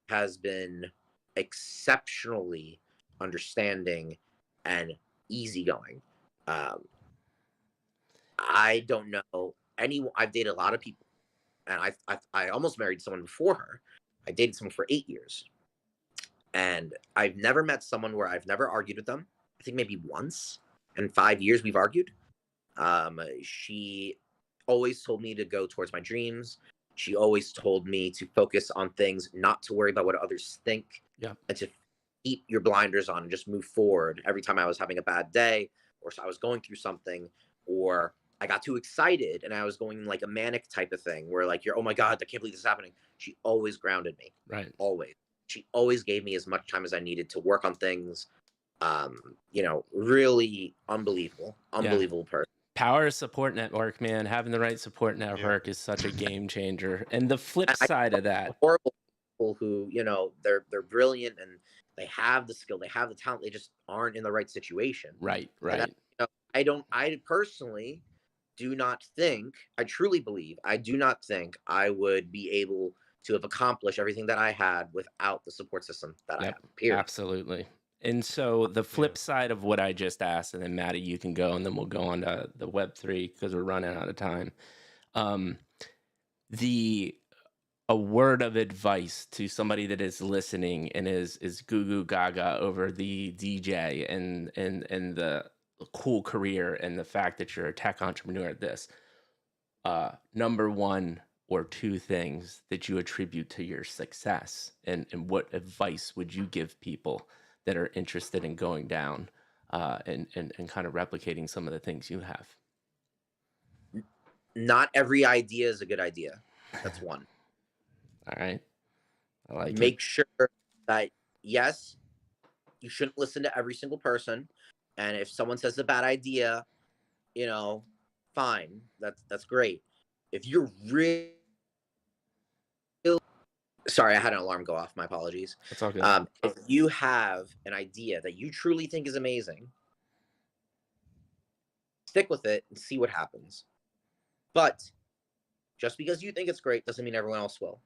has been exceptionally understanding and easygoing. I don't know anyone. I've dated a lot of people, and I almost married someone before her. I dated someone for 8 years, and I've never met someone where I've never argued with them. I think maybe once in 5 years we've argued. always told me to go towards my dreams. She always told me to focus on things, not to worry about what others think, Yeah. and to keep your blinders on and just move forward. Every time I was having a bad day, or I was going through something, or I got too excited and I was going like a manic type of thing where like you're, oh my God, I can't believe this is happening. She always grounded me. Right. Always. She always gave me as much time as I needed to work on things. Really unbelievable person. Power support network, man. Having the right support network is such a game changer. And the flip side of that, horrible people who, they're brilliant and they have the skill, they have the talent, they just aren't in the right situation. Right. I personally do not think, I truly believe, I do not think I would be able to have accomplished everything that I had without the support system that I have. Period. Absolutely. And so the flip side of what I just asked, and then Maddie, you can go, and then we'll go on to the Web3 because we're running out of time. A word of advice to somebody that is listening and is goo goo gaga over the DJ and the cool career and the fact that you're a tech entrepreneur at this. Number one or two things that you attribute to your success, and what advice would you give people that are interested in going down and kind of replicating some of the things you have? Not every idea is a good idea. That's one. All right. I like it. Make sure that, yes, you shouldn't listen to every single person. And if someone says a bad idea, fine. That's great. If you're really, sorry, I had an alarm go off. My apologies. It's all good. If you have an idea that you truly think is amazing, stick with it and see what happens. But just because you think it's great doesn't mean everyone else will.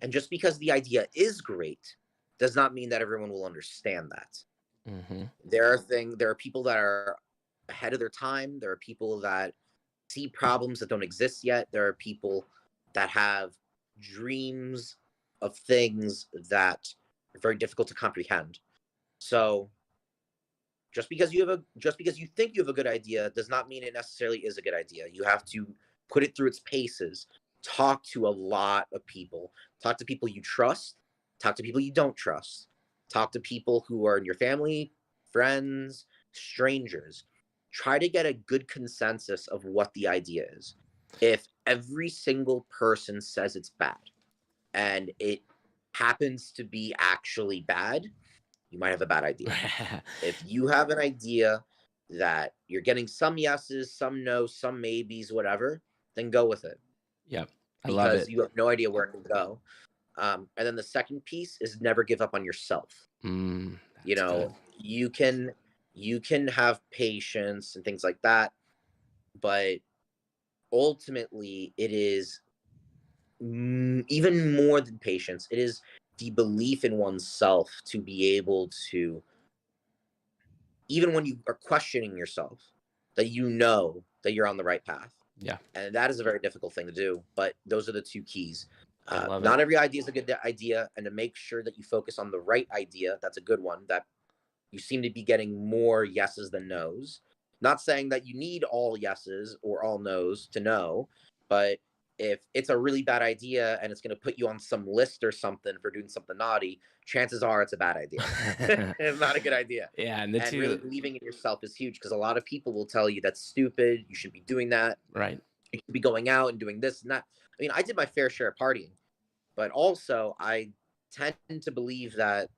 And just because the idea is great does not mean that everyone will understand that. Mm-hmm. There are people that are ahead of their time. There are people that see problems that don't exist yet. There are people that have dreams of things that are very difficult to comprehend. So just because you think you have a good idea does not mean it necessarily is a good idea. You have to put it through its paces. Talk to a lot of people. Talk to people you trust. Talk to people you don't trust. Talk to people who are in your family, friends, strangers. Try to get a good consensus of what the idea is. If every single person says it's bad and it happens to be actually bad, you might have a bad idea. If you have an idea that you're getting some yeses, some no's, some maybes, whatever, then go with it. Yep. I love it. Because you have no idea where it can go. And then the second piece is never give up on yourself. Good. You can have patience and things like that, but ultimately it is even more than patience. It is the belief in oneself to be able to, even when you are questioning yourself, that that you're on the right path. Yeah. And that is a very difficult thing to do, but those are the two keys. Not every idea is a good idea, and to make sure that you focus on the right idea, that's a good one, that you seem to be getting more yeses than nos. Not saying that you need all yeses or all nos to know, but if it's a really bad idea and it's going to put you on some list or something for doing something naughty, chances are it's a bad idea. It's not a good idea. Yeah, and really believing in yourself is huge, because a lot of people will tell you that's stupid, you shouldn't be doing that. Right. You should be going out and doing this and that. I mean, I did my fair share of partying, but also I tend to believe that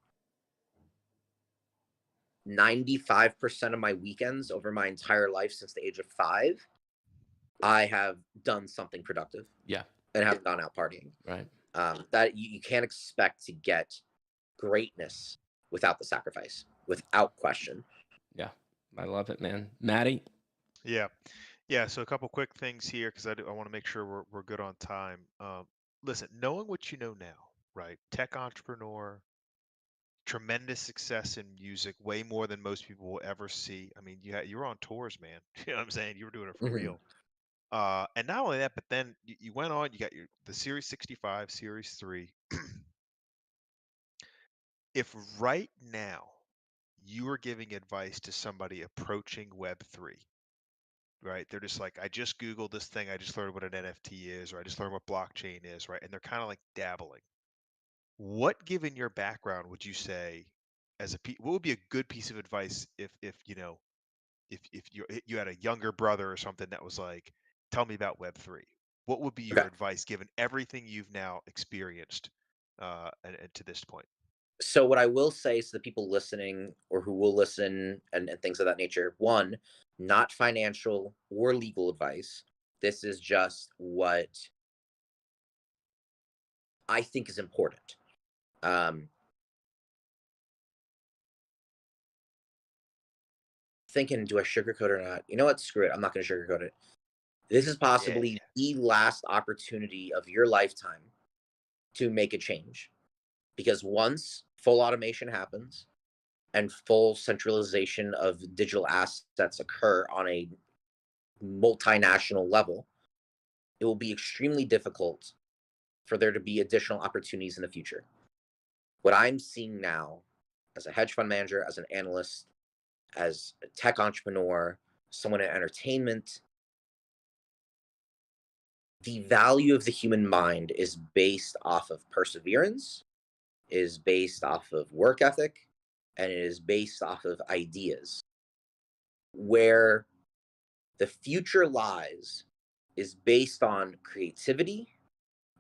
95% of my weekends over my entire life since the age of 5, I have done something productive. Yeah. And have gone out partying. Right. That you can't expect to get greatness without the sacrifice, without question. Yeah. I love it, man. Maddie? Yeah. So a couple quick things here, because I want to make sure we're good on time. Listen, knowing what you know now, right? Tech entrepreneur, tremendous success in music, way more than most people will ever see. I mean, you were on tours, man. You know what I'm saying? You were doing it for real. And not only that, but then you went on. You got the Series 65, Series 3. If right now you were giving advice to somebody approaching Web3, right? They're just like, I just Googled this thing, I just learned what an NFT is, or I just learned what blockchain is, right? And they're kind of like dabbling. What, given your background, would you say what would be a good piece of advice if you know, if you had a younger brother or something that was like, tell me about Web3? What would be Okay. your advice given everything you've now experienced and to this point? So what I will say is to the people listening or who will listen and things of that nature, one, not financial or legal advice. This is just what I think is important. Thinking, do I sugarcoat it or not? You know what? Screw it. I'm not going to sugarcoat it. This is Yeah. possibly the last opportunity of your lifetime to make a change. Because once full automation happens and full centralization of digital assets occur on a multinational level, it will be extremely difficult for there to be additional opportunities in the future. What I'm seeing now as a hedge fund manager, as an analyst, as a tech entrepreneur, someone in entertainment, the value of the human mind is based off of perseverance, is based off of work ethic, and it is based off of ideas. Where the future lies is based on creativity,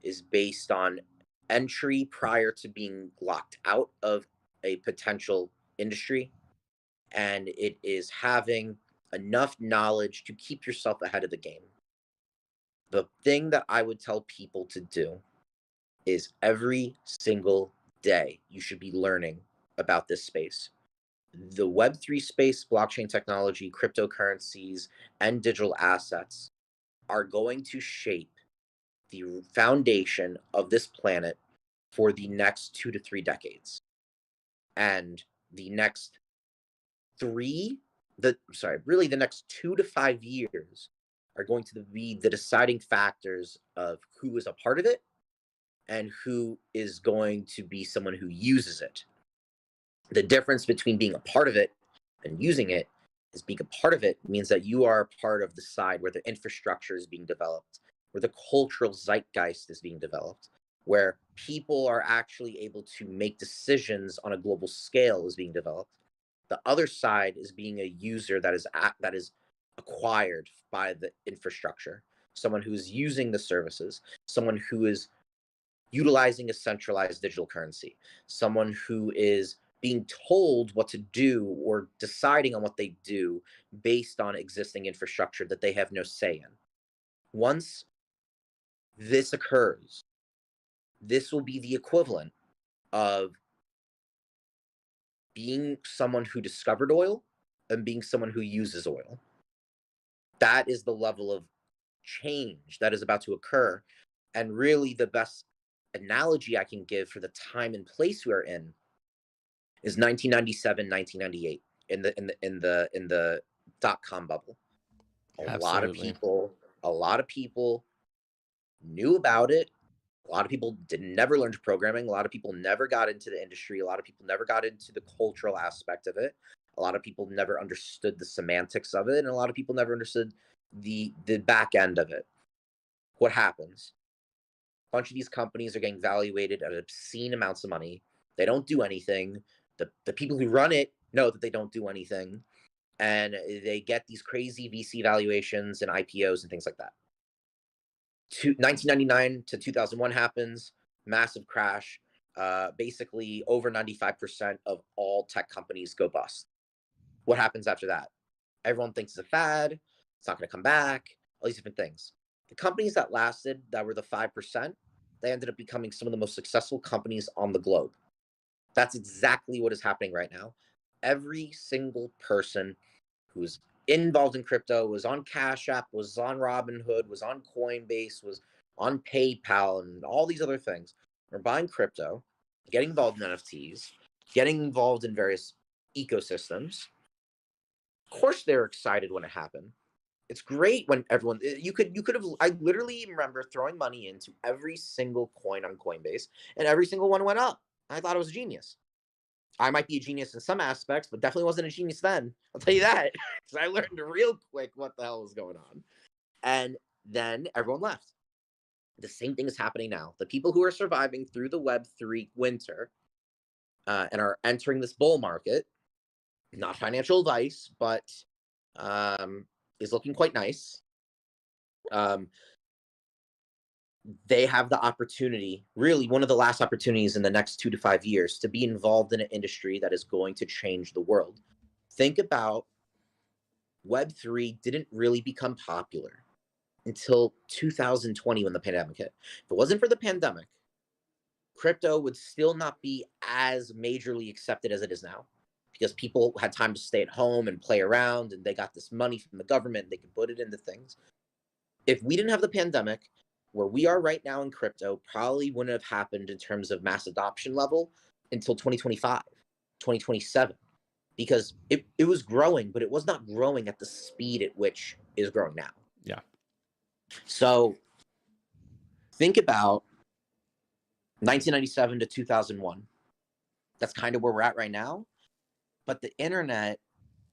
is based on entry prior to being locked out of a potential industry, and it is having enough knowledge to keep yourself ahead of the game. The thing that I would tell people to do is every single day you should be learning about this space. The Web3 space, blockchain technology, cryptocurrencies, and digital assets are going to shape the foundation of this planet for the next 2 to 3 decades. And the next really the next 2 to 5 years are going to be the deciding factors of who is a part of it and who is going to be someone who uses it. The difference between being a part of it and using it is being a part of it means that you are a part of the side where the infrastructure is being developed, where the cultural zeitgeist is being developed, where people are actually able to make decisions on a global scale is being developed. The other side is being a user that is acquired by the infrastructure, someone who is using the services, someone who is utilizing a centralized digital currency, someone who is being told what to do or deciding on what they do based on existing infrastructure that they have no say in. Once this occurs, this will be the equivalent of being someone who discovered oil and being someone who uses oil. That is the level of change that is about to occur. And really the best analogy I can give for the time and place we are in is 1997, 1998 in the dot-com bubble. Absolutely. A lot of people knew about it. A lot of people never learned programming. A lot of people never got into the industry. A lot of people never got into the cultural aspect of it. A lot of people never understood the semantics of it, and a lot of people never understood the back end of it. What happens? A bunch of these companies are getting valuated at obscene amounts of money. They don't do anything. The people who run it know that they don't do anything, and they get these crazy VC valuations and IPOs and things like that. 1999 to 2001 happens, massive crash. Basically, over 95% of all tech companies go bust. What happens after that? Everyone thinks it's a fad. It's not going to come back. All these different things. The companies that lasted, that were the 5%, they ended up becoming some of the most successful companies on the globe. That's exactly what is happening right now. Every single person who's involved in crypto, was on Cash App, was on Robinhood, was on Coinbase, was on PayPal, and all these other things are buying crypto, getting involved in NFTs, getting involved in various ecosystems. Of course, they're excited when it happened. It's great when everyone you could have. I literally remember throwing money into every single coin on Coinbase, and every single one went up. I thought it was genius. I might be a genius in some aspects, but definitely wasn't a genius then. I'll tell you that. Because I learned real quick what the hell was going on. And then everyone left. The same thing is happening now. The people who are surviving through the Web3 winter and are entering this bull market, not financial advice, but is looking quite nice. They have the opportunity, really one of the last opportunities in the next 2 to 5 years, to be involved in an industry that is going to change the world. Think about Web3 didn't really become popular until 2020 when the pandemic hit. If it wasn't for the pandemic, crypto would still not be as majorly accepted as it is now, because people had time to stay at home and play around, and they got this money from the government. They could put it into things. If we didn't have the pandemic, where we are right now in crypto probably wouldn't have happened in terms of mass adoption level until 2025, 2027, because it was growing, but it was not growing at the speed at which it is growing now. Yeah. So think about 1997 to 2001. That's kind of where we're at right now. But the internet,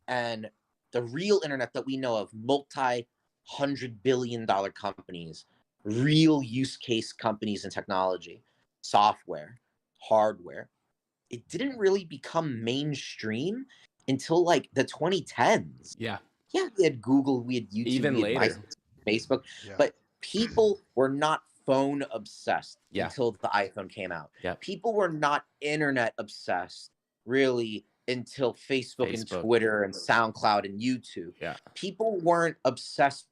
and the real internet that we know of, multi-hundred-billion-dollar companies, real use case companies in technology, software, hardware, it didn't really become mainstream until like the 2010s. Yeah. Yeah, we had Google, we had YouTube, Even we had later. Facebook, Yeah. but people were not phone obsessed Yeah. until the iPhone came out. Yeah. People were not internet obsessed really until Facebook and Twitter and SoundCloud and YouTube. Yeah. People weren't obsessed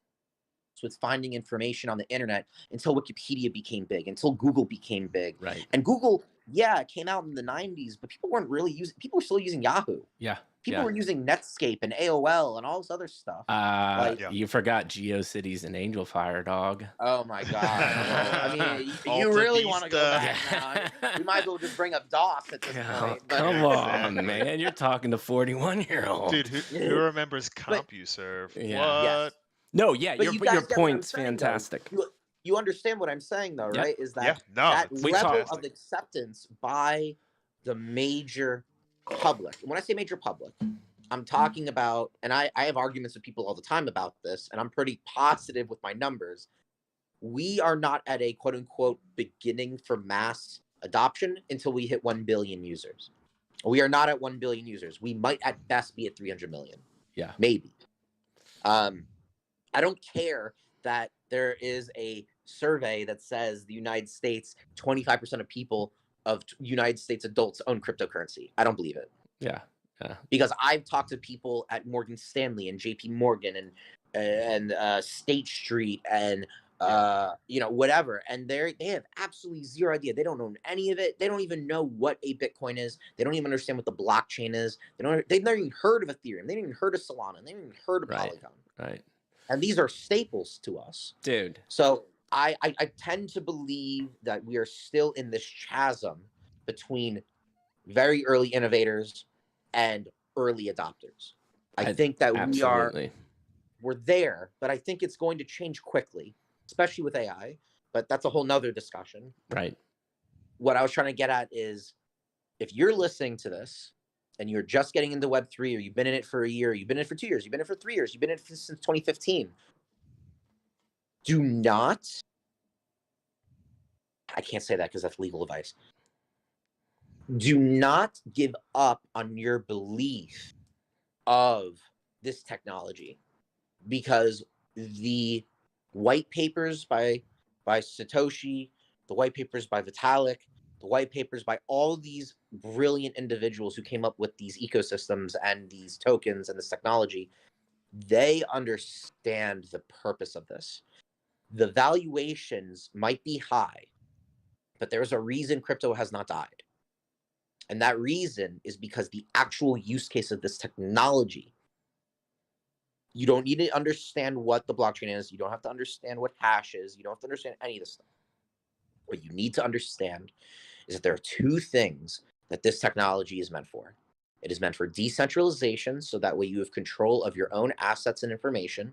with finding information on the internet until Wikipedia became big, until Google became big. Right. And Google, yeah, it came out in the 90s, but people weren't really using, people were still using Yahoo. Yeah. People were using Netscape and AOL and all this other stuff. You forgot GeoCities and Angel Fire, dog. Oh my God. Well, I mean, you Alta really want to go Vista. back now. We might as well just bring up DOS at this point. But Come on, Exactly. man. You're talking to 41-year-old. Dude, who remembers CompuServe? Yeah. What? Yes. No, yeah, But your you guys get what I'm point's saying, fantastic. though. You understand what I'm saying, though, Yeah. right? Is that Yeah, no, that it's level fantastic. of acceptance by the major public. And when I say major public, I'm talking about, and I have arguments with people all the time about this, and I'm pretty positive with my numbers. We are not at a quote unquote beginning for mass adoption until we hit 1 billion users. We are not at 1 billion users. We might at best be at 300 million. Yeah. Maybe. I don't care that there is a survey that says the United States, 25% of people of United States adults own cryptocurrency. I don't believe it. Yeah. Yeah. Because I've talked to people at Morgan Stanley and JP Morgan and State Street and whatever, and they have absolutely zero idea. They don't own any of it. They don't even know what a Bitcoin is. They don't even understand what the blockchain is. They've never even heard of Ethereum. They didn't even heard of Solana. They didn't even heard of Polygon. Right. And these are staples to us, dude. So I tend to believe that we are still in this chasm between very early innovators and early adopters. I think that we're there, but I think it's going to change quickly, especially with AI. But that's a whole nother discussion. Right. What I was trying to get at is, if you're listening to this and you're just getting into Web3, or you've been in it for a year, you've been in it for 2 years, you've been in it for 3 years, you've been in it since 2015, do not, I can't say that because that's legal advice. Do not give up on your belief of this technology, because the white papers by Satoshi, the white papers by Vitalik, the white papers by all these brilliant individuals who came up with these ecosystems and these tokens and this technology, they understand the purpose of this. The valuations might be high, but there's a reason crypto has not died. And that reason is because the actual use case of this technology, you don't need to understand what the blockchain is. You don't have to understand what hash is. You don't have to understand any of this stuff. What you need to understand is that there are two things that this technology is meant for. It is meant for decentralization, so that way you have control of your own assets and information.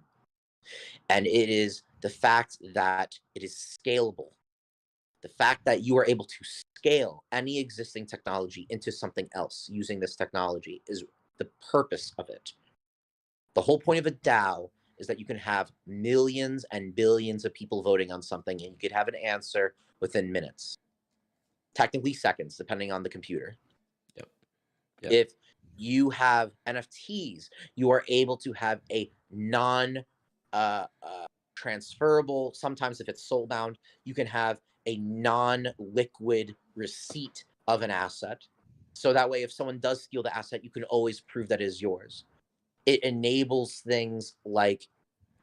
And it is the fact that it is scalable. The fact that you are able to scale any existing technology into something else using this technology is the purpose of it. The whole point of a DAO is that you can have millions and billions of people voting on something, and you could have an answer within minutes, technically seconds, depending on the computer. Yep. If you have NFTs, you are able to have a non-transferable, sometimes if it's soul-bound, you can have a non-liquid receipt of an asset. So that way, if someone does steal the asset, you can always prove that it is yours. It enables things like,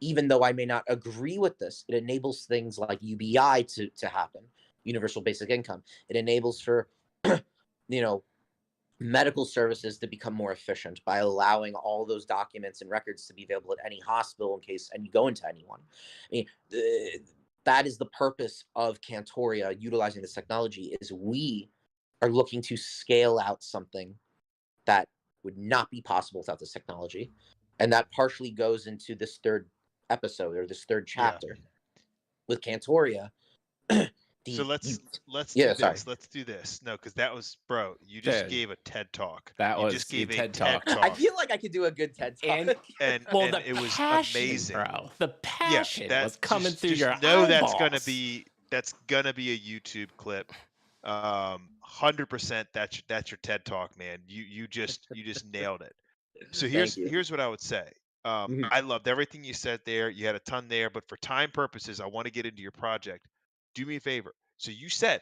even though I may not agree with this, it enables things like UBI to happen, universal basic income. It enables for, medical services to become more efficient by allowing all those documents and records to be available at any hospital in case and you go into anyone. I mean, that is the purpose of Kantoria utilizing this technology, is we are looking to scale out something that would not be possible without this technology. And that partially goes into this third episode, or this third chapter with Kantoria. So let's Yeah, do sorry. this. Let's do this. No, because that was, bro. You just Dude, gave a TED talk. that You was just gave a a TED TED talk. I feel like I could do a good TED talk. and Well, and the it was passion, amazing, bro. The passion that was coming through just your know eyeballs. that's gonna be a YouTube clip. 100%. That's your TED talk, man. You just nailed it. So Thank you. here's what I would say. I loved everything you said there. You had a ton there, but for time purposes, I want to get into your project. Do me a favor. So you said,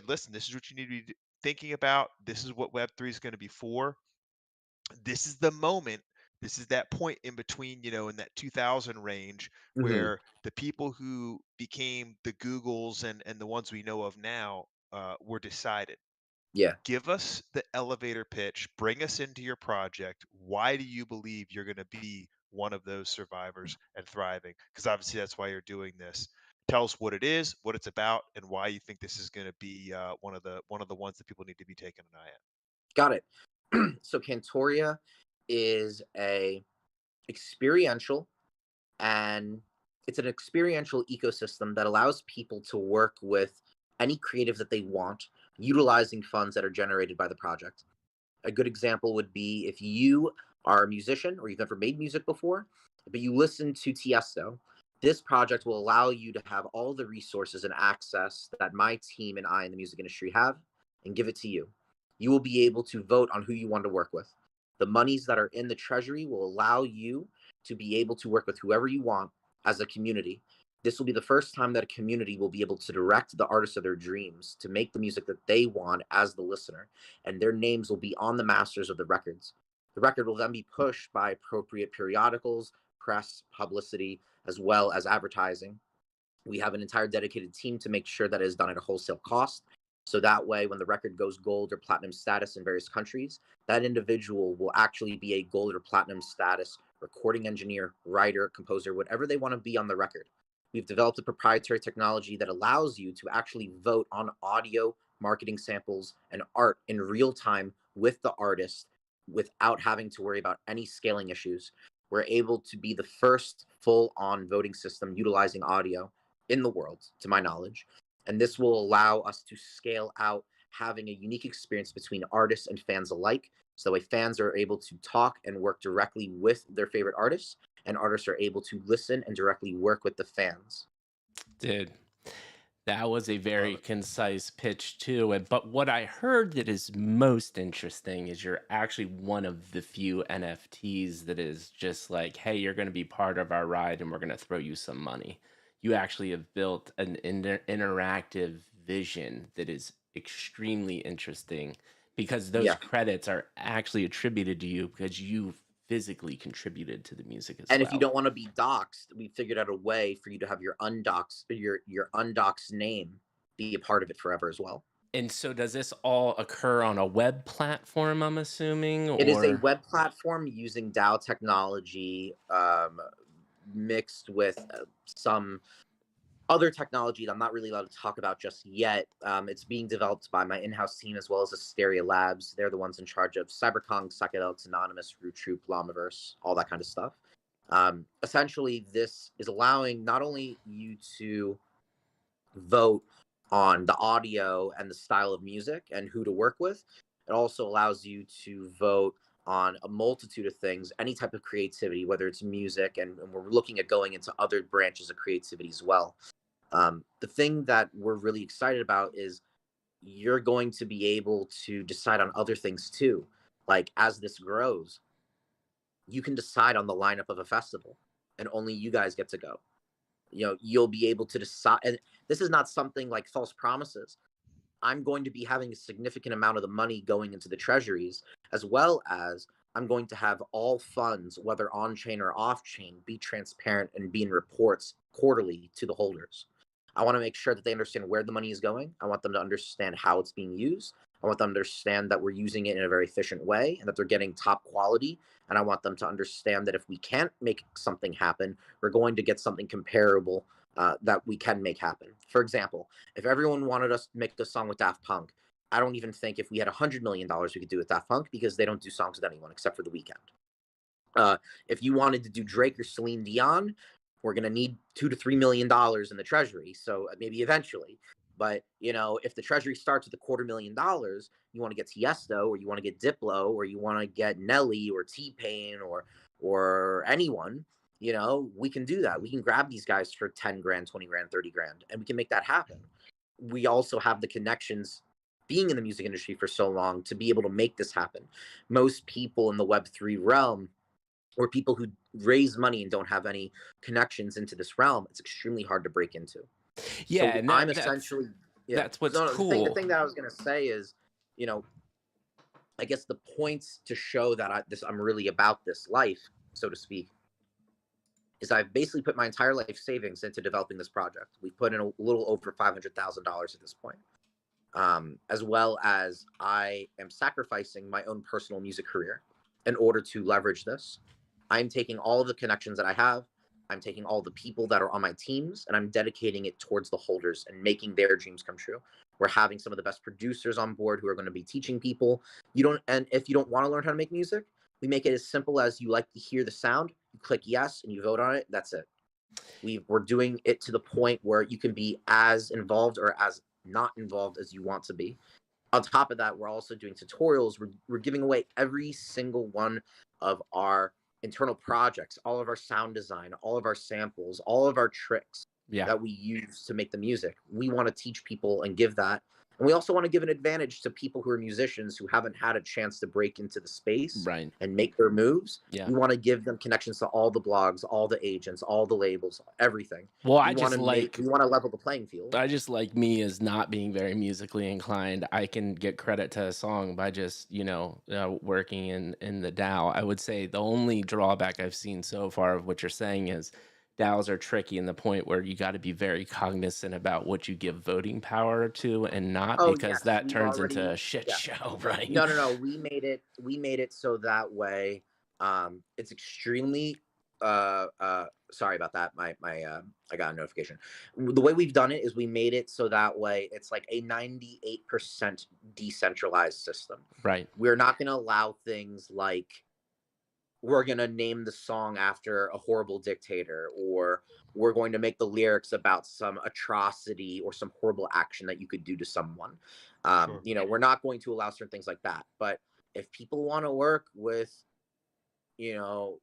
listen, this is what you need to be thinking about. This is what Web3 is going to be for. This is the moment. This is that point in between, in that 2000 range where the people who became the Googles and the ones we know of now were decided. Yeah. Give us the elevator pitch. Bring us into your project. Why do you believe you're going to be one of those survivors and thriving? Because obviously that's why you're doing this. Tell us what it is, what it's about, and why you think this is going to be one of the ones that people need to be taking an eye at. Got it. So Kantoria is a experiential, and it's an experiential ecosystem that allows people to work with any creative that they want, utilizing funds that are generated by the project. A good example would be if you are a musician or you've never made music before, but you listen to Tiesto, this project will allow you to have all the resources and access that my team and I in the music industry have and give it to you. You will be able to vote on who you want to work with. The monies that are in the treasury will allow you to be able to work with whoever you want as a community. This will be the first time that a community will be able to direct the artists of their dreams to make the music that they want as the listener, and their names will be on the masters of the records. The record will then be pushed by appropriate periodicals, press, publicity, as well as advertising. We have an entire dedicated team to make sure that it is done at a wholesale cost. So that way, when the record goes gold or platinum status in various countries, that individual will actually be a gold or platinum status recording engineer, writer, composer, whatever they want to be on the record. We've developed a proprietary technology that allows you to actually vote on audio, marketing samples, and art in real time with the artist without having to worry about any scaling issues. We're able to be the first full-on voting system utilizing audio in the world, to my knowledge. And this will allow us to scale out having a unique experience between artists and fans alike. So that way fans are able to talk and work directly with their favorite artists, and artists are able to listen and directly work with the fans. Dude, that was a very concise pitch too. But what I heard that is most interesting is you're actually one of the few NFTs that is just like, hey, you're going to be part of our ride and we're going to throw you some money. You actually have built an interactive vision that is extremely interesting, because those credits are actually attributed to you because you physically contributed to the music as well. And if you don't want to be doxxed, we figured out a way for you to have your undoxed name be a part of it forever as well. And so does this all occur on a web platform, I'm assuming? It is a web platform using DAO technology, mixed with some other technology that I'm not really allowed to talk about just yet. It's being developed by my in-house team as well as Asteria Labs. They're the ones in charge of CyberKong, Psychedelics Anonymous, Root Troop, Llamaverse, all that kind of stuff. Essentially, this is allowing not only you to vote on the audio and the style of music and who to work with. It also allows you to vote on a multitude of things, any type of creativity, whether it's music, and we're looking at going into other branches of creativity as well. The thing that we're really excited about is you're going to be able to decide on other things too. Like as this grows, you can decide on the lineup of a festival and only you guys get to go. You know, you'll be able to decide. And this is not something like false promises. I'm going to be having a significant amount of the money going into the treasuries, as well as I'm going to have all funds, whether on chain or off chain, be transparent and be in reports quarterly to the holders. I want to make sure that they understand where the money is going. I want them to understand how it's being used. I want them to understand that we're using it in a very efficient way and that they're getting top quality. And I want them to understand that if we can't make something happen, we're going to get something comparable that we can make happen. For example, if everyone wanted us to make a song with Daft Punk, I don't even think if we had $100 million we could do with Daft Punk, because they don't do songs with anyone except for The Weeknd. If you wanted to do Drake or Celine Dion, we're going to need $2 to $3 million in the treasury. So maybe eventually. But, you know, if the treasury starts with $250,000, you want to get Tiesto, or you want to get Diplo, or you want to get Nelly or T-Pain or anyone, you know, we can do that. We can grab these guys for 10 grand, 20 grand, 30 grand, and we can make that happen. We also have the connections, being in the music industry for so long, to be able to make this happen. Most people in the Web3 realm, or people who raise money and don't have any connections into this realm, it's extremely hard to break into. Yeah, so and I'm essentially, that's what's cool. The cool. thing that I was going to say is, you know, I guess the points to show that I'm really about this life, so to speak, is I've basically put my entire life savings into developing this project. We've put in a little over $500,000 at this point. As well as I am sacrificing my own personal music career in order to leverage this. I'm taking all of the connections that I have. I'm taking all the people that are on my teams, and I'm dedicating it towards the holders and making their dreams come true. We're having some of the best producers on board who are going to be teaching people. And if you don't want to learn how to make music, we make it as simple as you like to hear the sound, you click yes, and you vote on it. That's it. We're doing it to the point where you can be as involved or as not involved as you want to be. On top of that, we're also doing tutorials. We're giving away every single one of our internal projects, all of our sound design, all of our samples, all of our tricks that we use to make the music. We want to teach people and give that. And we also want to give an advantage to people who are musicians who haven't had a chance to break into the space and make their moves. We want to give them connections to all the blogs, all the agents, all the labels, everything. Well, we want to level the playing field. I just like me as not being very musically inclined. I can get credit to a song by just, working in the DAO. I would say the only drawback I've seen so far of what you're saying is DAOs are tricky in the point where you got to be very cognizant about what you give voting power to and not, because that turns into a shit show, right? No. We made it so that way. It's extremely sorry about that. I got a notification. The way we've done it is we made it so that way it's like a 98% decentralized system. Right. We're not going to allow things like we're going to name the song after a horrible dictator, or we're going to make the lyrics about some atrocity or some horrible action that you could do to someone. Sure. We're not going to allow certain things like that. But if people want to work with, Britney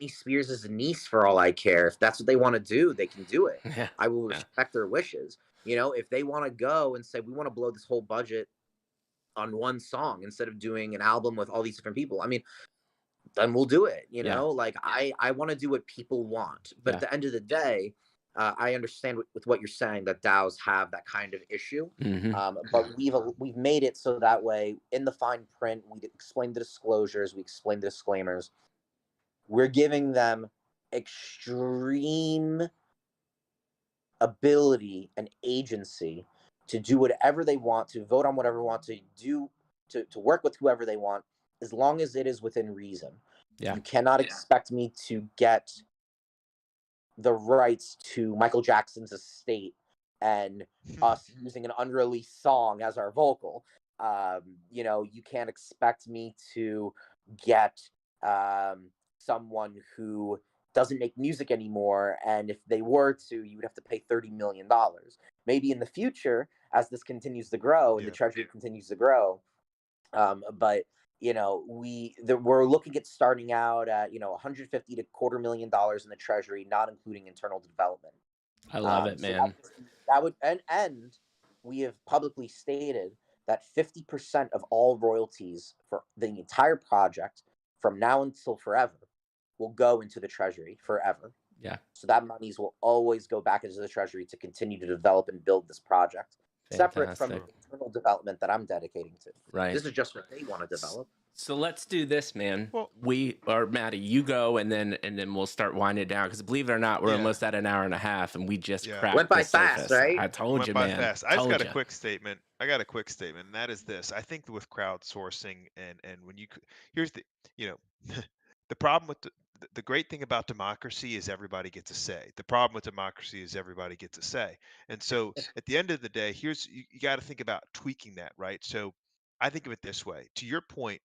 Spears' niece, for all I care, if that's what they want to do, they can do it. Yeah. I will respect their wishes. If they want to go and say, we want to blow this whole budget on one song instead of doing an album with all these different people, I mean, then we'll do it. Like I want to do what people want. But at the end of the day, I understand with what you're saying that DAOs have that kind of issue. But we've made it so that way in the fine print, we explain the disclosures, we explain the disclaimers. We're giving them extreme ability and agency to do whatever they want, to vote on whatever they want, to do, to work with whoever they want, as long as it is within reason. Yeah. You cannot expect me to get the rights to Michael Jackson's estate and us using an unreleased song as our vocal. You can't expect me to get someone who doesn't make music anymore, and if they were to, you would have to pay $30 million. Maybe in the future, as this continues to grow and the treasury continues to grow, but we're looking at starting out at 150 to $250,000 in the treasury, not including internal development. I love it, man. That would and we have publicly stated that 50% of all royalties for the entire project from now until forever will go into the treasury forever. Yeah. So that monies will always go back into the treasury to continue to develop and build this project. Fantastic. Separate from the internal development that I'm dedicating to. Right. This is just what they want to develop. So let's do this, man. Well, Maddie, you go, and then we'll start winding it down. Because believe it or not, we're almost at an hour and a half, and we just cracked went by the surface. fast, right? I told you, man. Fast. I just got a quick statement. And that is this. I think with crowdsourcing and when here's the the problem with the great thing about democracy is everybody gets a say. The problem with democracy is everybody gets a say. And so at the end of the day, you got to think about tweaking that, right? So I think of it this way. To your point,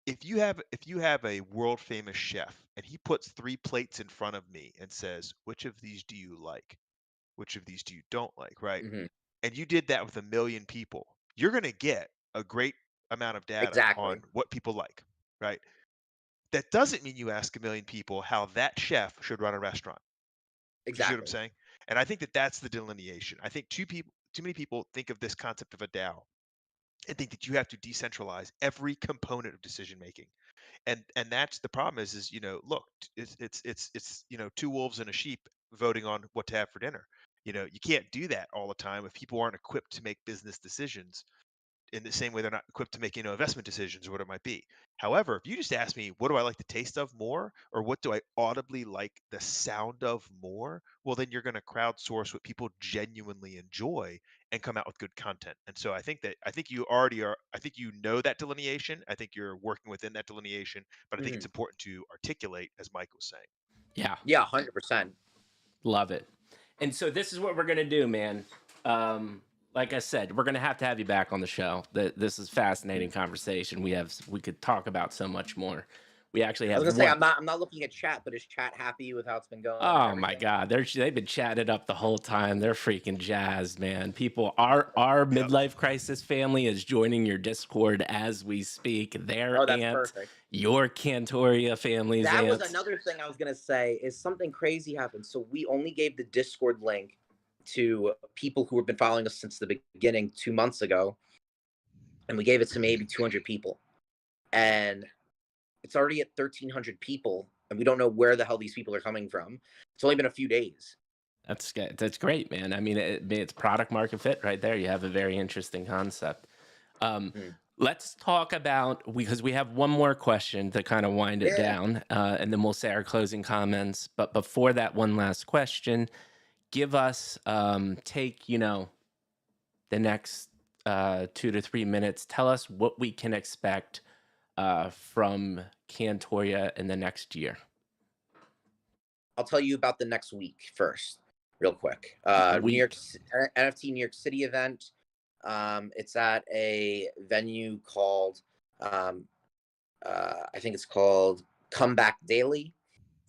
if you have a world famous chef and he puts 3 plates in front of me and says, which of these do you like? Which of these do you don't like, right? Mm-hmm. And you did that with 1 million people, you're going to get a great amount of data on what people like, right? That doesn't mean you ask 1 million people how that chef should run a restaurant. Exactly. You see what I'm saying? And I think that's the delineation. I think too many people think of this concept of a DAO and think that you have to decentralize every component of decision making. And that's the problem is look, it's 2 wolves and a sheep voting on what to have for dinner. You can't do that all the time if people aren't equipped to make business decisions in the same way they're not equipped to make investment decisions or what it might be. However, if you just ask me, what do I like the taste of more, or what do I audibly like the sound of more, well, then you're going to crowdsource what people genuinely enjoy and come out with good content. And so I think you already are. I think you know that delineation. I think you're working within that delineation, but I think it's important to articulate, as Mike was saying. Yeah, 100%. Love it. And so this is what we're gonna do, man. Like I said, we're gonna have to have you back on the show. This is fascinating conversation. We could talk about so much more. We actually have. I was gonna say I'm not looking at chat, but is chat happy with how it's been going? Oh my God, they've been chatting up the whole time. They're freaking jazzed, man. People, our midlife crisis family is joining your Discord as we speak. Perfect. Your Kantoria family's That aunt. was another thing I was gonna say. Is something crazy happened. So we only gave the Discord link to people who have been following us since the beginning 2 months ago, and we gave it to maybe 200 people, and it's already at 1,300 people, and we don't know where the hell these people are coming from. It's only been a few days. That's great, man. I mean, it's product market fit right there. You have a very interesting concept. Let's talk about, because we have one more question to kind of wind it down, and then we'll say our closing comments. But before that, one last question. Give us, take, the next 2 to 3 minutes. Tell us what we can expect from Kantoria in the next year. I'll tell you about the next week first, real quick. New York NFT New York City event. It's at a venue called, I think it's called Comeback Daily.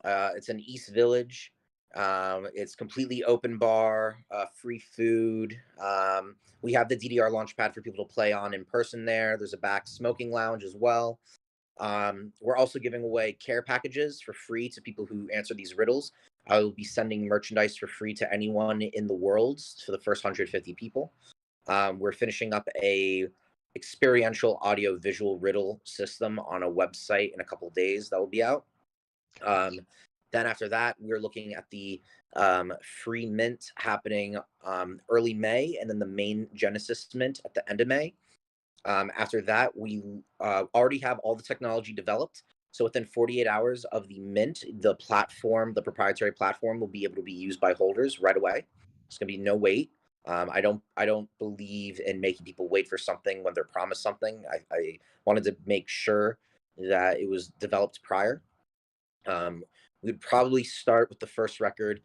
It's in East Village. It's completely open bar, free food. We have the DDR launchpad for people to play on in person there. There's a back smoking lounge as well. We're also giving away care packages for free to people who answer these riddles. I will be sending merchandise for free to anyone in the world for the first 150 people. We're finishing up a experiential audio visual riddle system on a website in a couple of days that will be out. Then after that, we're looking at the free mint happening early May, and then the main Genesis mint at the end of May. After that, we already have all the technology developed. So within 48 hours of the mint, the proprietary platform will be able to be used by holders right away. There's going to be no wait. I don't believe in making people wait for something when they're promised something. I wanted to make sure that it was developed prior. We'd probably start with the first record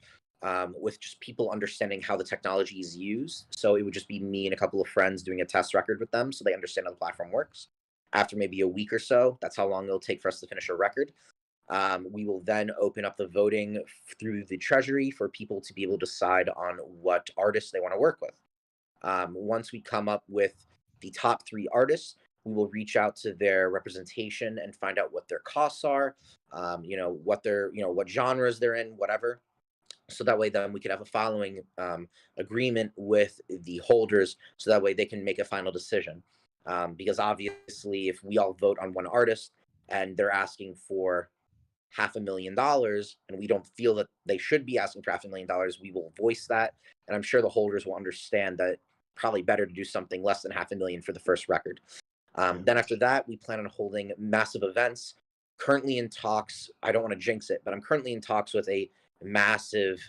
with just people understanding how the technology is used. So it would just be me and a couple of friends doing a test record with them so they understand how the platform works. After maybe a week or so, that's how long it'll take for us to finish a record. We will then open up the voting through the Treasury for people to be able to decide on what artists they want to work with. Once we come up with the top 3 artists, we will reach out to their representation and find out what their costs are, what genres they're in, whatever. So that way then we could have a following agreement with the holders, so that way they can make a final decision. Because obviously if we all vote on one artist and they're asking for $500,000 and we don't feel that they should be asking for $500,000, we will voice that. And I'm sure the holders will understand that probably better to do something less than $500,000 for the first record. Then after that, we plan on holding massive events. Currently in talks, I don't want to jinx it, but I'm currently in talks with a massive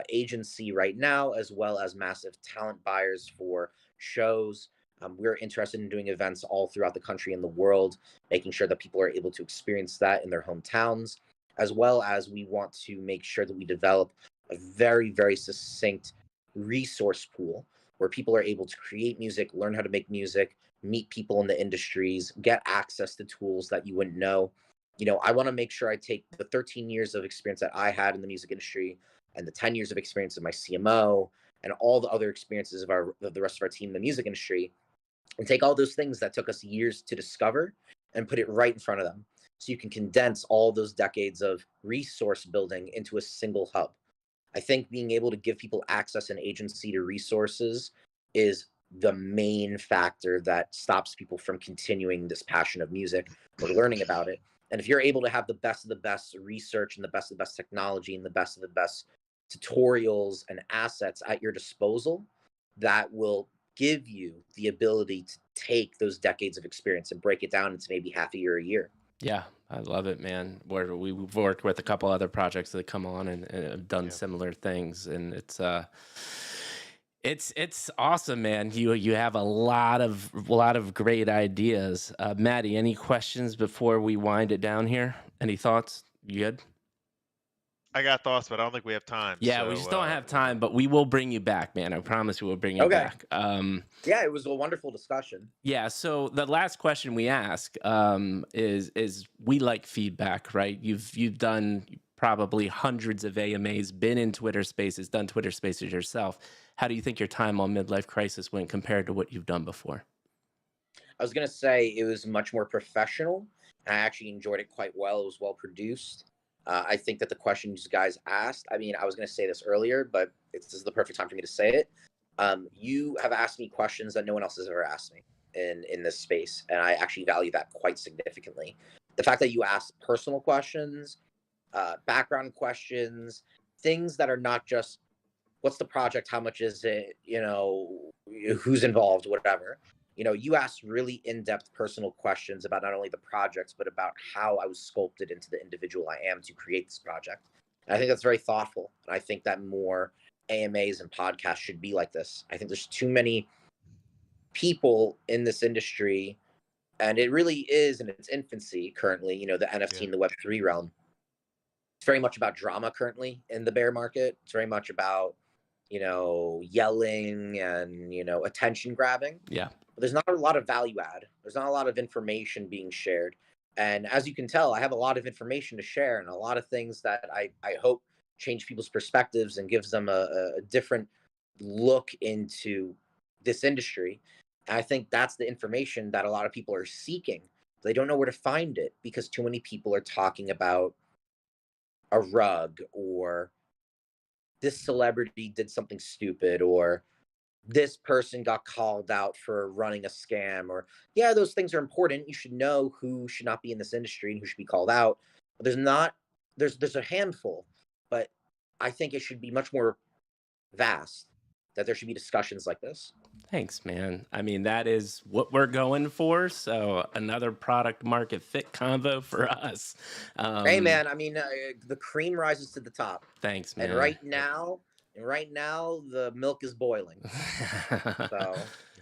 agency right now, as well as massive talent buyers for shows. We're interested in doing events all throughout the country and the world, making sure that people are able to experience that in their hometowns, as well as we want to make sure that we develop a very, very succinct resource pool where people are able to create music, learn how to make music, meet people in the industries, get access to tools that you wouldn't know. I want to make sure I take the 13 years of experience that I had in the music industry and the 10 years of experience of my CMO and all the other experiences of the rest of our team in the music industry, and take all those things that took us years to discover and put it right in front of them. So you can condense all those decades of resource building into a single hub. I think being able to give people access and agency to resources is the main factor that stops people from continuing this passion of music or learning about it. And if you're able to have the best of the best research and the best of the best technology and the best of the best tutorials and assets at your disposal, that will give you the ability to take those decades of experience and break it down into maybe half a year, a year. Yeah, I love it, man. We've worked with a couple other projects that come on and have done similar things, and it's awesome, man. You have a lot of great ideas. Maddie, any questions before we wind it down here? Any thoughts? You good? I got thoughts, but I don't think we have time. Yeah, so, we just don't have time, but we will bring you back, man. I promise we will bring you back. Yeah, it was a wonderful discussion. Yeah, so the last question we ask is we like feedback, right? You've done probably hundreds of AMAs, been in Twitter Spaces, done Twitter Spaces yourself. How do you think your time on Midlife Crisis went compared to what you've done before? I was going to say it was much more professional. I actually enjoyed it quite well. It was well produced. I think that the questions you guys asked, I was going to say this earlier, but this is the perfect time for me to say it. You have asked me questions that no one else has ever asked me in this space, and I actually value that quite significantly. The fact that you ask personal questions, background questions, things that are not just what's the project, how much is it, who's involved, whatever. You asked really in-depth personal questions about not only the projects, but about how I was sculpted into the individual I am to create this project. And I think that's very thoughtful. And I think that more AMAs and podcasts should be like this. I think there's too many people in this industry, and it really is in its infancy currently, the NFT and the Web3 realm. It's very much about drama currently in the bear market. It's very much about, yelling and, attention grabbing. Yeah. But there's not a lot of value add. There's not a lot of information being shared. And as you can tell, I have a lot of information to share and a lot of things that I hope change people's perspectives and gives them a different look into this industry. And I think that's the information that a lot of people are seeking. They don't know where to find it because too many people are talking about a rug, or this celebrity did something stupid, or this person got called out for running a scam, or yeah, those things are important. You should know who should not be in this industry and who should be called out. But there's a handful, but I think it should be much more vast, that there should be discussions like this. Thanks, man. That is what we're going for. So another product market fit convo for us. Hey, man, the cream rises to the top. Thanks, man. And right now, the milk is boiling. So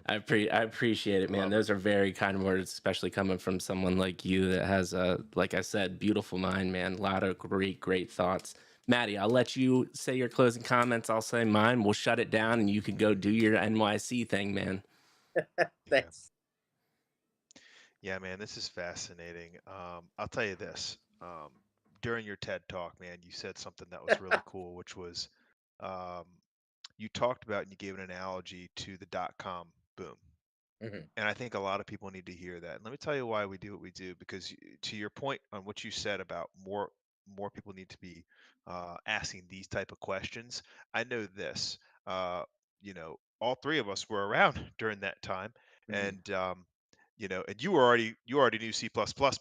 I appreciate it, man. Those are very kind words, especially coming from someone like you that has like I said, beautiful mind, man. A lot of great thoughts. Maddie, I'll let you say your closing comments. I'll say mine. We'll shut it down and you can go do your NYC thing, man. Thanks. Yeah, man, this is fascinating. I'll tell you this. during your TED talk, man, you said something that was really cool, which was um, you talked about and you gave an analogy to the .com boom. Mhm. And I think a lot of people need to hear that. And let me tell you why we do what we do, because to your point on what you said about more people need to be asking these type of questions. I know this. Uh, all three of us were around during that time, Mhm. and and you already knew C++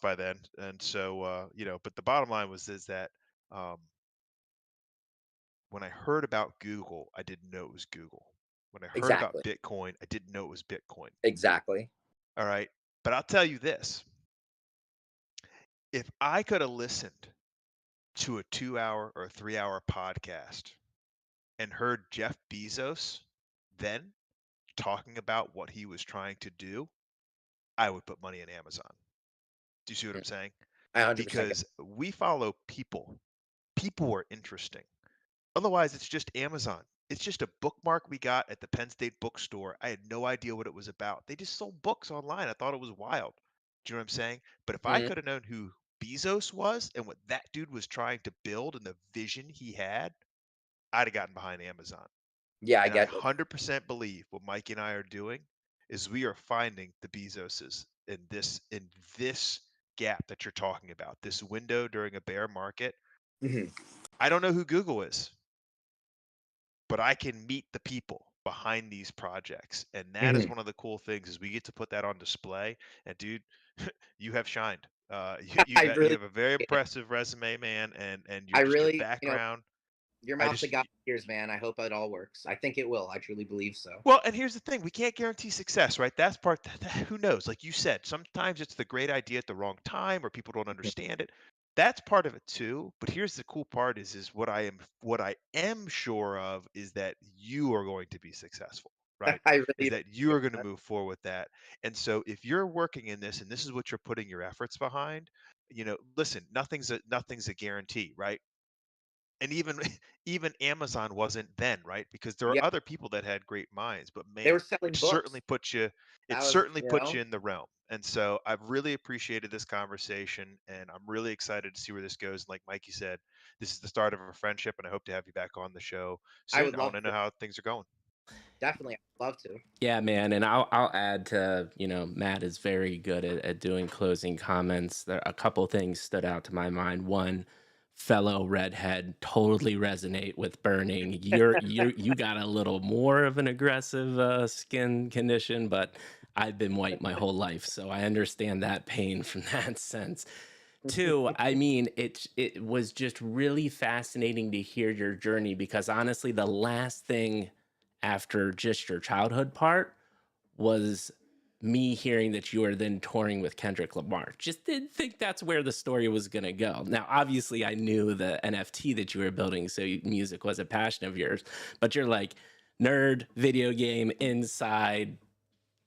by then, and so But the bottom line is that um, when I heard about Google, I didn't know it was Google. When I heard about Exactly. Bitcoin, I didn't know it was Bitcoin. Exactly. All right. But I'll tell you this, if I could have listened to a 2 hour or a 3 hour podcast and heard Jeff Bezos then talking about what he was trying to do, I would put money in Amazon. Do you see what I'm Mhm. saying? I 100% get Because we follow people. People are interesting. Otherwise, it's just Amazon. It's just a bookmark we got at the Penn State bookstore. I had no idea what it was about. They just sold books online. I thought it was wild. Do you know what I'm saying? But if I Mhm. could have known who Bezos was and what that dude was trying to build and the vision he had, I'd have gotten behind Amazon. Yeah, I And I get it. 100% believe what Mike and I are doing is we are finding the Bezoses in this gap that you're talking about, this window during a bear market. Mhm. I don't know who Google is, but I can meet the people behind these projects. And that is Mhm. one of the cool things is we get to put that on display. And dude, you have shined. I You really have a very appreciate it. impressive resume, man, and I your really, background. your I mouth's the just God ears, man. I hope it all works. I think it will. I truly believe so. Well, and here's the thing, we can't guarantee success, right? That's part who knows? Like you said, sometimes it's the great idea at the wrong time or people don't Mhm. understand it. That's part of it too. But here's the cool part is what I am sure of is that you are going to be successful, right? I Is really that you appreciate are going to that. move forward with that. And so if you're working in this and this is what you're putting your efforts behind, listen, nothing's a guarantee, right? And even even Amazon wasn't then, right? Because there are Yeah, other people that had great minds, but they man, were selling it books. certainly puts you it That was, certainly puts you in the realm. And so I've really appreciated this conversation and I'm really excited to see where this goes. And like Mikey said, this is the start of a friendship and I hope to have you back on the show I soon. would I want love to know to. how things are going. Definitely, I'd love to. Yeah, man, and I'll add to, Matt is very good at doing closing comments. There a couple things stood out to my mind. One, fellow redhead, totally resonate with burning. You got a little more of an aggressive skin condition, but I've been white my whole life, so I understand that pain from that sense. Two, I mean, it was just really fascinating to hear your journey because honestly, the last thing after just your childhood part was me hearing that you were then touring with Kendrick Lamar. Just didn't think that's where the story was going to go. Now, obviously, I knew the NFT that you were building, so music was a passion of yours, but you're like, nerd, video game, inside,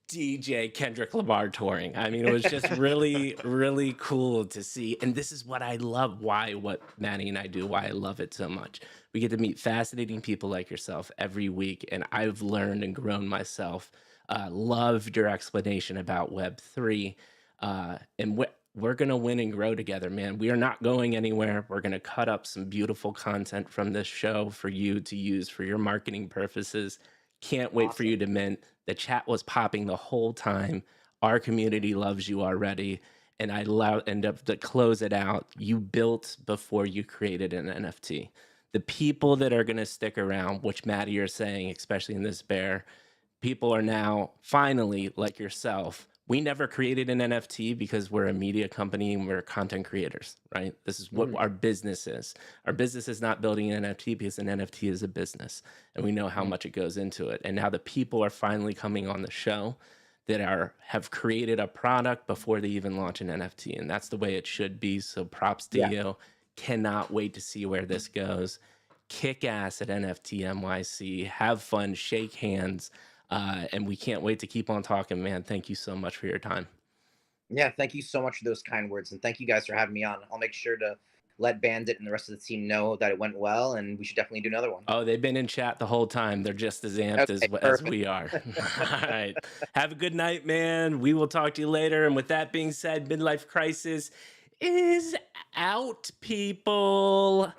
DJ Kendrick Lamar touring. I mean, it was just really, really cool to see. And this is what I love, what Manny and I do, why I love it so much. We get to meet fascinating people like yourself every week. And I've learned and grown myself. Loved your explanation about Web3. We're going to win and grow together, man. We are not going anywhere. We're going to cut up some beautiful content from this show for you to use for your marketing purposes. Can't wait for Awesome. you to mint. The chat was popping the whole time. Our community loves you already. And end up to close it out. You built before you created an NFT. The people that are going to stick around, which Maddie, you're saying, especially in this bear, people are now finally like yourself. We never created an NFT because we're a media company and we're content creators, right? This is what Mhm. our business is. Our business is not building an NFT because an NFT is a business and we know how Mhm. much it goes into it. And now the people are finally coming on the show that have created a product before they even launch an NFT. And that's the way it should be. So props to Yeah. you. Cannot wait to see where this goes. Kick ass at NFT NYC. Have fun, shake hands. And we can't wait to keep on talking, man. Thank you so much for your time. Yeah, thank you so much for those kind words. And thank you guys for having me on. I'll make sure to let Bandit and the rest of the team know that it went well and we should definitely do another one. Oh, they've been in chat the whole time. They're just as amped Okay, as perfect. we are. All right. Have a good night, man. We will talk to you later. And with that being said, midlife crisis is out, people.